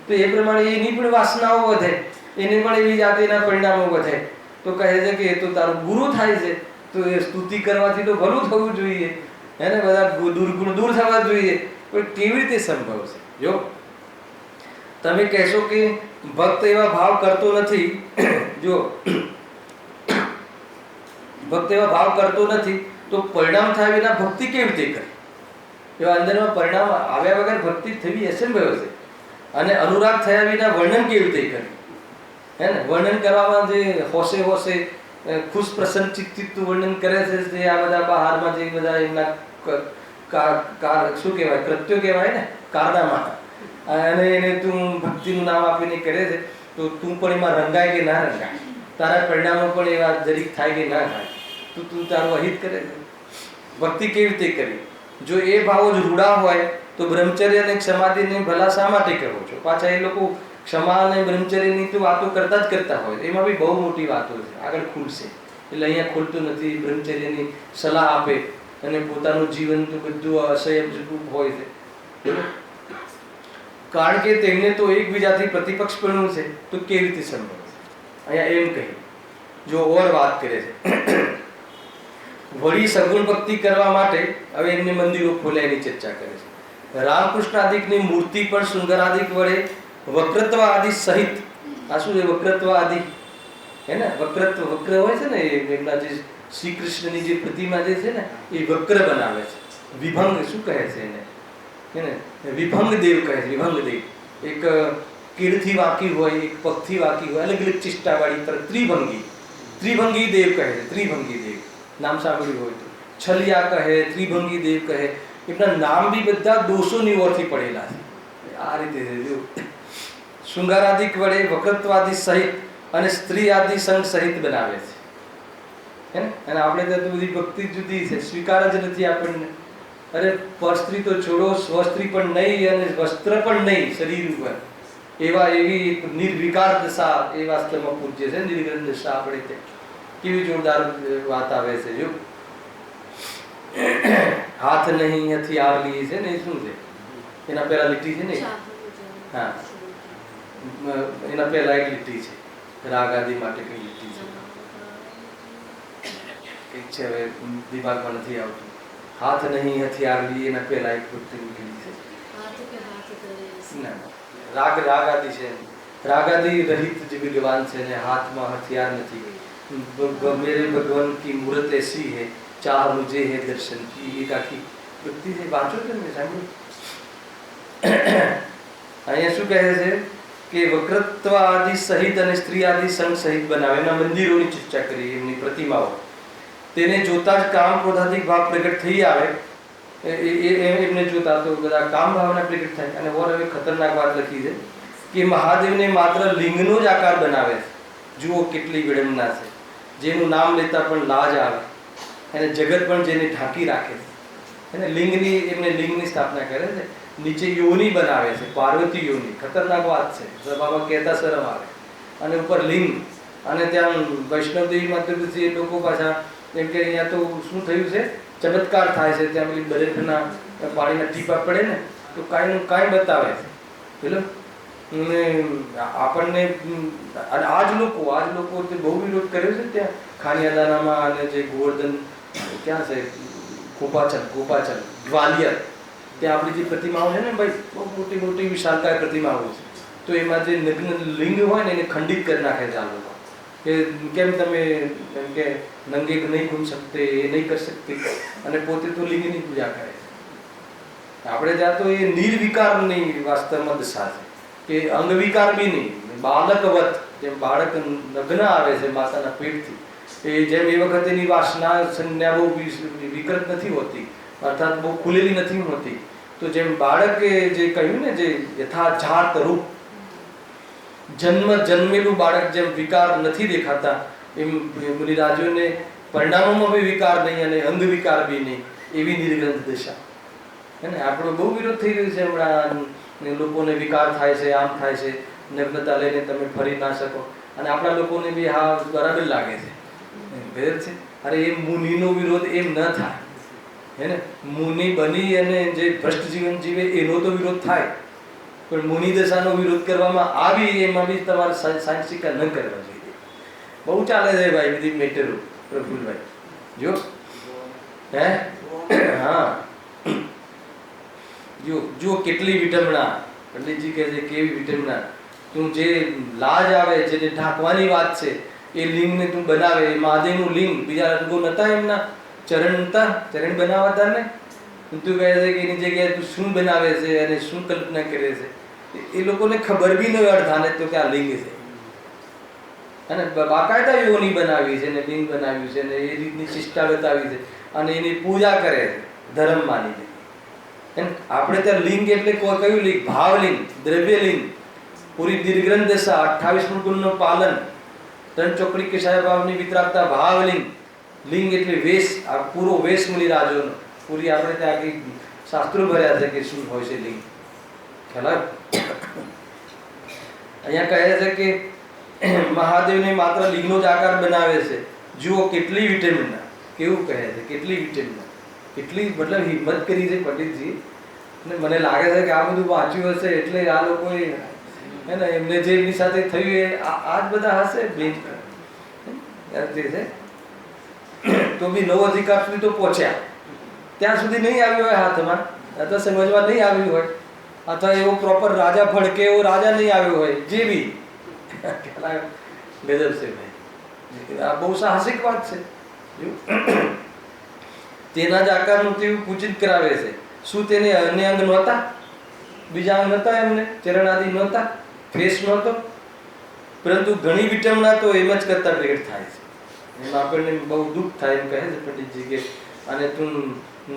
તો એ પ્રમાણે એની પણ વાસનાઓ વધે, એને પણ એવી જાતિના પરિણામો વધે. તો કહે છે કે એ તો તારું ગુરુ થાય છે, તો એ સ્તુતિ કરવાથી તો ભલું થવું જોઈએ, એને બધા દુર્ગુણ દૂર થવા જોઈએ. પણ કેવી રીતે સંભવ છે? જો તમે કહેશો કે ભક્ત એવા ભાવ કરતો નથી, જો ભક્ત એવા ભાવ કરતો નથી તો પરિણામ થાય વિના ભક્તિ કેવી રીતે કરે? એવા અંદરમાં પરિણામ આવ્યા વગર ભક્તિ થવી અસંભવ છે. અને અનુરાગ થયા વિના વર્ણન કેવી રીતે કરે? હે ને, વર્ણન કરવામાં જે હોશે હોશે ખુશ પ્રસન્ન ચિત્તનું વર્ણન કરે છે, જે આ બધા બહારમાં જે બધા એમના શું કહેવાય, કૃત્યો કહેવાય ને, કારનામા, અને એને તું ભક્તિનું નામ આપીને કરે છે, તો તું પણ એમાં રંગાય કે ના રંગાય? તારા પરિણામો પણ એવા જરીક થાય કે ના થાય? તો તું તારું અહિત કરે છે. ભક્તિ કેવી રીતે કરી? જો એ ભાવો જ રૂડા હોય તો બ્રહ્મચર્ય અને સમાધિને ભલા શા માટે કરો છો? પાછા એ લોકો ક્ષમા અને બ્રહ્મચર્યની તો વાતો કરતા જ કરતા હોય, એમાં બી બહુ મોટી વાતો છે, આગળ ખુલશે. એટલે અહીંયા ખુલતું નથી. બ્રહ્મચર્યની સલાહ આપે અને પોતાનું જીવન તો બધું અસહ્ય રૂપ હોય છે. કારણ કે તેમને તો એકબીજાથી પ્રતિપક્ષ પણ છે, તો કેવી રીતે સંભવ છે? અહીંયા એમ કહી જો ઓર વાત કરે છે. વળી સગુણ ભક્તિ કરવા માટે હવે એમને મંદિરો ખોલ્યા એની ચર્ચા કરે છે. રામકૃષ્ણ આદિકની મૂર્તિ પણ શૃંગારાદિક વડે વક્રત્વ આદિ સહિત. આ શું છે વક્રત્વ આદિ? હે ને, વક્ર હોય છે ને, એમના જે શ્રી કૃષ્ણની જે પ્રતિમા જે છે ને, એ વક્ર બનાવે છે. વિભંગ શું કહે છે એને? હે ને, વિભંગ દેવ કહે છે. વિભંગ દેવ એક કીડથી વાંકી હોય, એક પગથી વાંકી હોય, અલગ અલગ ચિષ્ટાવાળી પર ત્રિભંગી દેવ કહે છે. ત્રિભંગી દેવ નામ સાંભળ્યું હોય તો. છલિયા કહે, ત્રિભંગી દેવ કહે. એમના નામ બી બધા દોષોની ઓરથી પડેલા છે. આ રીતે શૃંગારાદિક વડે વક્રત્વાદિ સહિત અને સ્ત્રી આદિ સંગ સહિત બનાવે છે. હે ને, અને આપણે તો બધી ભક્તિ જુદી છે, સ્વીકાર જ નથી આપણને. અરે પરસ્ત્રી તો છોડો, સ્વસ્ત્રી પણ નહીં અને વસ્ત્ર પણ નહીં શરીર ઉપર, એવી નિર્વિકાર દશા એ વાસ્તવમાં પૂજ્ય છે. નિર્ગ્રંથ દશા આપણે તે કેવી જોરદાર વાત આવે છે. જો હાથ નહીં હથિયાર લીએ છે ને, એ શું છે? એના પહેલા લીટી છે ને, હા, એના પહેલા એક લીટી છે, રાગ આદિ માટે કઈ લીટી છે, કઈક છે, હવે દિમાગમાં નથી આવતું. હાથ નહીં હથિયાર લીએ એના પહેલા એક લીટી છે. રાગ આદિ છે, રાગ આદિ રહિત જે વિદ્વાન છે ને, હાથમાં હથિયાર નથી. मेरे भगवान की मूर्त ऐसी है, चाह मुझे है दर्शन की. एक आखी વ્યક્તિ છે, વાંચો તમે સાંભળો. અહીંયા શું કહે છે કે વક્રત્વ આદિ સહિત અને સ્ત્રી આદિ સંગ સહિત બનાવે. એના મંદિરોની ચર્ચા કરી, એમની પ્રતિમાઓ. તેને જોતા જ કામ ક્રોધાદિક ભાવ પ્રગટ થઈ આવે. એમને જોતા તો બધા કામ ભાવના પ્રગટ થાય. અને ઓર હવે ખતરનાક વાત લખી છે કે મહાદેવને માત્ર લિંગનો જ આકાર બનાવે છે. જુઓ કેટલી વિડંબના છે. જેનું નામ લેતા પણ લાજ આવે, અને જગત પણ જેને ઢાંકી રાખે છે. અને એમને લિંગની સ્થાપના કરે છે. નીચે યોની બનાવે છે, પાર્વતી યોની. ખતરનાક વાત છે, સભામાં કહેતા શરમ આવે. અને ઉપર લિંગ. અને ત્યાં વૈષ્ણવદેવી માત્ર એ લોકો પાછા એમ કે અહીંયા તો શું થયું છે, ચમત્કાર થાય છે. ત્યાં પેલી બરફના પાણીના ટીપા પડે ને, તો કાંઈ બતાવે છે. પેલો આપણને આજ લોકો બહુ વિરોધ કર્યો છે ત્યાં ખાનિયાદાનામાં. અને જે ગોવર્ધન ક્યાં છે, ગોપાચલ ગ્વાલિયર, ત્યાં આપણી જે પ્રતિમાઓ છે ને ભાઈ, બહુ મોટી મોટી વિશાળકાય પ્રતિમાઓ છે. તો એમાં જે નગ્ન લિંગ હોય ને, એને ખંડિત કરી નાખે છે આ લોકો. કે કેમ તમે એમ કે નંગે નહીં ઘૂમ શકતે, એ નહીં કરી શકતી, અને પોતે તો લિંગની પૂજા કરે છે. આપણે ત્યાં તો એ નિર્વિકારની વાસ્તવમાં દશા છે, કે અંગવિકાર બી નહીં. બાળકવત, જેમ બાળક નગ્ન આવે છે માતાના પેટથી, એ જેમ એ વખત એની વાસના સંજ્ઞા બહુ વિકૃત નથી હોતી, અર્થાત બહુ ખુલેલી નથી હોતી. તો જેમ બાળકે જે કહ્યું ને, જે યથાજાત રૂપ જન્મેલું બાળક જેમ વિકાર નથી દેખાતા, એમ મુનિરાજોને પરિણામોમાં બી વિકાર નહીં અને અંગ વિકાર બી નહીં, એવી નિર્ગ્રંથ દશા. હે ને, આપણો બહુ વિરોધ થઈ રહ્યો છે હમણાં. લોકોને વિકાર થાય છે, આમ થાય છે, નગ્નતા લઈને તમે ફરી ના શકો. અને આપણા લોકોને બી હા બરાબર લાગે છે ગજબ છે. અરે એ મુનિનો વિરોધ એમ ન થાય, હે ને. મુનિ બની અને જે ભ્રષ્ટ જીવન જીવે એનો તો વિરોધ થાય, પણ મુનિ દશાનો વિરોધ કરવામાં આવી એમાં બી તમારે સાયન્સિકા ન કરવા જોઈએ. બહુ ચાલે છે ભાઈ બધી મેટરો પ્રફુલભાઈ, જો હે હા જો કેટલી વિટમણા. પંડિતજી કહે છે કેવી વિટમણા. તું જે લાજ આવે જેને ઢાંકવાની વાત છે એ લિંગને તું બનાવે. મહાદેવનું લિંગ બીજા રંગો નતા, એમના ચરણ નતા, ચરણ બનાવતા ને. તું કહે છે કે એની જગ્યાએ તું શું બનાવે છે અને શું કલ્પના કરે છે. એ લોકોને ખબર બી ન અડધાને તો કે આ લિંગ છે, અને બાકાયદા યોની બનાવી છે ને લિંગ બનાવ્યું છે ને એ રીતની ચિષ્ટા બતાવી છે અને એની પૂજા કરે છે ધર્મ માનીને. આપણે ત્યાં લિંગ એટલે કયું લિંગ? ભાવલિંગ, દ્રવ્યલિંગ, પૂરી દીર્ઘગ્રંથ દશા, 28 ગુણનું પાલન, ત્રણ ચોકડી કે સાહેબ ભાવની વિતરાગતા, ભાવલિંગ. લિંગ એટલે વેશ, આ પૂરો વેશ મળી રાજોનો. પૂરી આપણે ત્યાં આખી શાસ્ત્રો ભર્યા છે કે શું હોય છે લિંગ. ખ્યાલ અહીંયા કહે છે કે મહાદેવને માત્ર લિંગનો જ આકાર બનાવે છે. જુઓ કેટલી વિટામિનના, કેવું કહે છે કેટલી વિટામિનના, કેટલી મતલબ હિંમત કરી છે પંડિતજી. અને મને લાગે છે કે આ બધું વાંચ્યું હશે એટલે આ લોકોએ હે ને એમને જે એમની સાથે થયું એ આ જ બધા હશે બ્લેમ છે. તો બી 9 અધિકાર સુધી તો પહોંચ્યા, ત્યાં સુધી નહીં આવ્યું હોય હાથમાં, અથવા સમજવા નહીં આવ્યું હોય, અથવા એવો પ્રોપર રાજા ભડકે એવો રાજા નહીં આવ્યો હોય, જે બી ગજબ છે ભાઈ. આ બહુ સાહસિક વાત છે. તેના જ આકારનું તેવું પૂજિત કરાવે છે. શું તેને અન્ય અંગ નહોતા? બીજા અંગ નહોતા એમને? ચરણ આદિ નહોતા? ફેસ નહોતો? પરંતુ ઘણી વિટમણા તો એમ જ કરતા પ્રગટ થાય છે. એમ આપણને બહુ દુઃખ થાય. એમ કહે છે પંડિતજી કે અને તું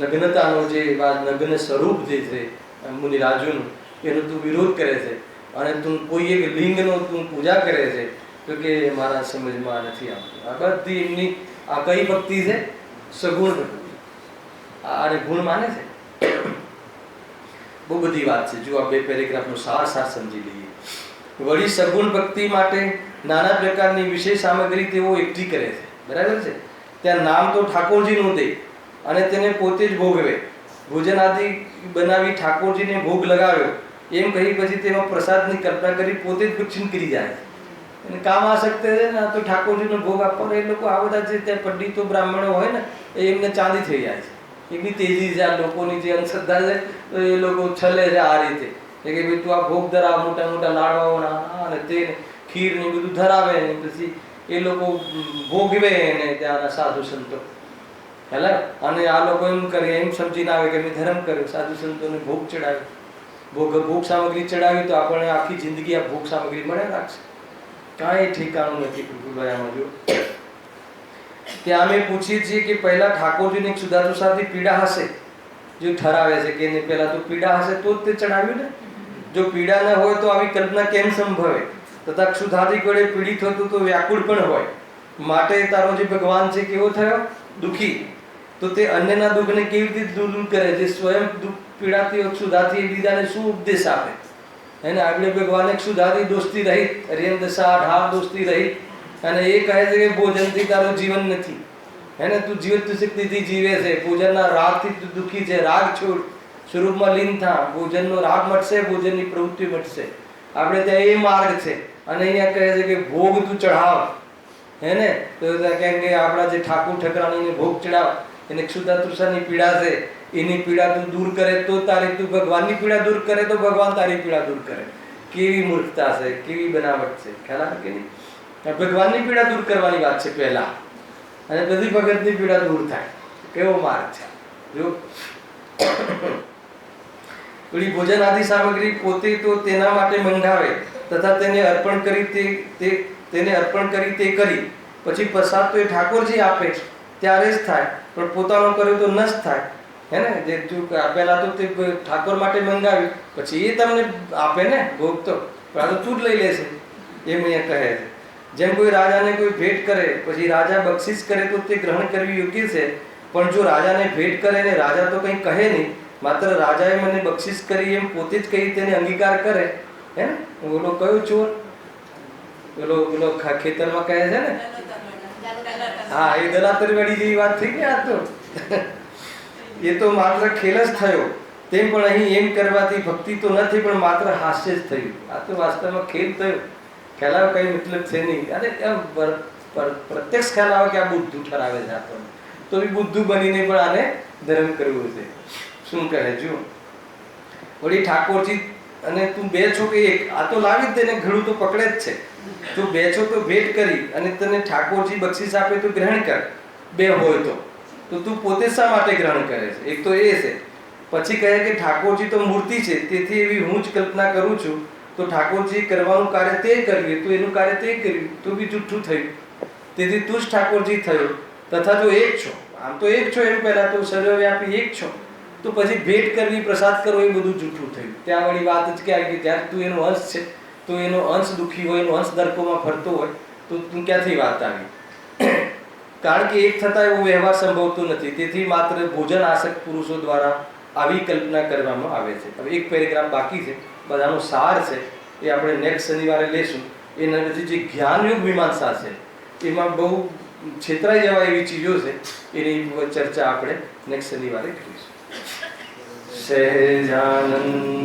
નગ્નતાનો જે નગ્ન સ્વરૂપ જે છે મુનિરાજુનું, એનો તું વિરોધ કરે છે અને તું કોઈ એક લિંગનો તું પૂજા કરે છે, તો કે મારા સમજમાં નથી આવતું. આ બધી એમની આ કઈ ભક્તિ છે? સગુણ ભક્તિ. આને ગુણ માને છે. બહુ બધી વાત છે. જો આ 2 પેરેગ્રાફનો સાર સમજી લઈએ. વળી સગુણ ભક્તિ માટે નાના પ્રકારની વિશેષ સામગ્રી તેઓ એકઠી કરે છે. બરાબર છે. ત્યાં નામ તો ઠાકોરજીનું દે અને તેને પોતે જ ભોગવે. ભોજન આદિ બનાવી ઠાકોરજીને ભોગ લગાવ્યો એમ કહી પછી તેમાં પ્રસાદની કલ્પના કરી પોતે જ ભક્ષણ કરી જાય. અને કામ આસક્ત છે ને તો ઠાકોરજીનો ભોગ આપવાનો. એ લોકો આ બધા જે ત્યાં પંડિતો બ્રાહ્મણો હોય ને એ એમને ચાંદી થઈ જાય છે. એમની તેજી છે. આ લોકોની જે અંધશ્રદ્ધા છે તો એ લોકો છલે છે આ રીતે કે ભાઈ તું આ ભોગ ધરાવ, મોટા મોટા લાડવાઓના અને તે ખીર ને બધું ધરાવે ને પછી એ લોકો ભોગવે ને ત્યાંના સાધુ સંતો. હેલા અને આ લોકો એમ કરે, એમ સમજીને આવે કે મેં ધર્મ કર્યો, સાધુ સંતોને ભોગ ચડાવ્યો, ભોગ સામગ્રી ચડાવી તો આપણને આખી જિંદગી આ ભોગ સામગ્રી મળ્યા રાખશે. કાંઈ ઠેકાણું નથી પ્રભુભાઈ આમાં. જો કે અમે પૂછીએ છીએ કે પહેલા ઠાકોરજીને સુધાતુસાથી પીડા હશે, જો ઠરાવે છે કે પહેલા તો પીડા હશે તો જ તે ચડાવ્યું ને. જો પીડા ન હોય તો આવી કલ્પના કેમ સંભવે? તથા ક્ષુધાથી વડે પીડિત થતું તો વ્યાકુળ પણ હોય. માટે તારો જે ભગવાન છે કેવો થયો? દુઃખી. તો તે અન્યના દુઃખને કેવી રીતે દૂર કરે? જે સ્વયં દુઃખ પીડાથી ક્ષુધાથી બીજાને શું ઉપદેશ આપે? એને આગળ ભગવાને ક્ષુધાથી દોસ્તી રહી, હરિયન દશા ઢાળ દોસ્તી રહી, અને એ કહે છે કે ભોજનથી તારું જીવન નથી. એને તું જીવત શક્તિથી જીવે છે, ભોજનના રાગથી તું દુઃખી છે. રાગ છોડ, સ્વરૂપમાં લીન થા. ભોજનનો રાગ મટશે, ભોજનની પ્રવૃત્તિ મટશે. આપણે ત્યાં એ માર્ગ છે. અને અહીંયા કહે છે કે ભોગ તું ચઢાવ, હે ને. તો કેમ કે આપણા જે ઠાકુર ઠકરાણીને ભોગ ચડાવ, એને ક્ષુધા તૃષાની પીડા છે, એની પીડા તું દૂર કરે તો તારી, તું ભગવાનની પીડા દૂર કરે તો ભગવાન તારી પીડા દૂર કરે. કેવી મૂર્ખતા છે, કેવી બનાવટ છે. ખ્યાલ આવે કે નહીં? ભગવાનની પીડા દૂર કરવાની વાત છે પહેલા, અને બધી ભગતની પીડા દૂર થાય. કેવો માર્ગ છે જો. પેલી ભોજન આદિ સામગ્રી પોતે તો તેના માટે મંગાવે તથા તેને અર્પણ કરી તે કરી પછી પ્રસાદ તો એ ઠાકોરજી આપે ત્યારે જ થાય, પણ પોતાનો કર્યો તો ન જ થાય. હે ને. જે તું પહેલા તો તે ઠાકોર માટે મંગાવ્યું, પછી એ તમને આપે ને ભોગ. તો તું જ લઈ લેશે એમ અહીંયા કહે છે. જેમ કોઈ રાજાને કોઈ ભેટ કરે પછી રાજા બક્ષિસ કરે તો તે ગ્રહણ કરવી યોગ્ય છે, પણ જો રાજાને ભેટ કરે ને રાજા તો કંઈ કહે નહીં, માત્ર રાજાએ મને બક્ષિસ કરી એમ પોતે જ કહી તેને અંગીકાર કરે, હે ને. બોલો કયો ચોર? પેલો પેલો ખેતરમાં કહે છે ને, હા, એ દલાતર વાળી જેવી વાત થઈ ગઈ. આ તો એ તો માત્ર ખેલ જ થયો. તેમ પણ અહીં એમ કરવાથી ભક્તિ તો નથી પણ માત્ર હાસ્ય જ થયું. આ તો વાસ્તવમાં ખેલ થયો. ખ્યાલ આવે કઈ મતલબ છે નહીં. અને પ્રત્યક્ષ ખ્યાલ આવે કે આ બુદ્ધુ ઠરાવે છે આપણને, તો બી બુદ્ધુ બનીને પણ આને ધર્મ કરવું છે. શું કહે જો વળી ઠાકોરજી, અને તું બે છો કે એક, આ તો લાવી જ દે ને, ઘડું તો પકડે જ છે. તું બે છો તો ભેટ કરી, અને તને ઠાકોરજી બક્ષિસ આપે તો ગ્રહણ કર. બે હોય તો તું પોતે શા માટે ગ્રહણ કરે છે? એક તો એ છે. પછી કહે કે ઠાકોરજી તો મૂર્તિ છે, તેથી એવી હું જ કલ્પના કરું છું. તો ઠાકોરજી કરવાનું કાર્ય તે કર્યું, તો એનું કાર્ય તે કર્યું, તો બી જુઠ્ઠું થયું. તેથી તું જ ઠાકોરજી થયો. તથા જો એક છો, આમ તો એક છો, એમ પહેલા તો સર્વવ્યાપી એક છો, તો પછી ભેટ કરવી, પ્રસાદ કરવો, એ બધું જૂઠું થયું. ત્યાં વળી વાત જ કે આવી કે જ્યારે તું એનો અંશ છે, તો એનો અંશ દુઃખી હોય, એનો અંશ દરકોમાં ફરતો હોય, તો તું ક્યાંથી વાત આવી? કારણ કે એક થતાં એવો વ્યવહાર સંભવતો નથી. તેથી માત્ર ભોજન આસક્ત પુરુષો દ્વારા આવી કલ્પના કરવામાં આવે છે. હવે એક પેરેગ્રાફ બાકી છે, બધાનો સાર છે, એ આપણે નેક્સ્ટ શનિવારે લેશું. એના પછી જે જ્ઞાનયોગ મીમાંસા છે, એમાં બહુ છેતરાઈ જવા એવી ચીજો છે, એની ચર્ચા આપણે નેક્સ્ટ શનિવારે કરીશું. સહેજાનંદી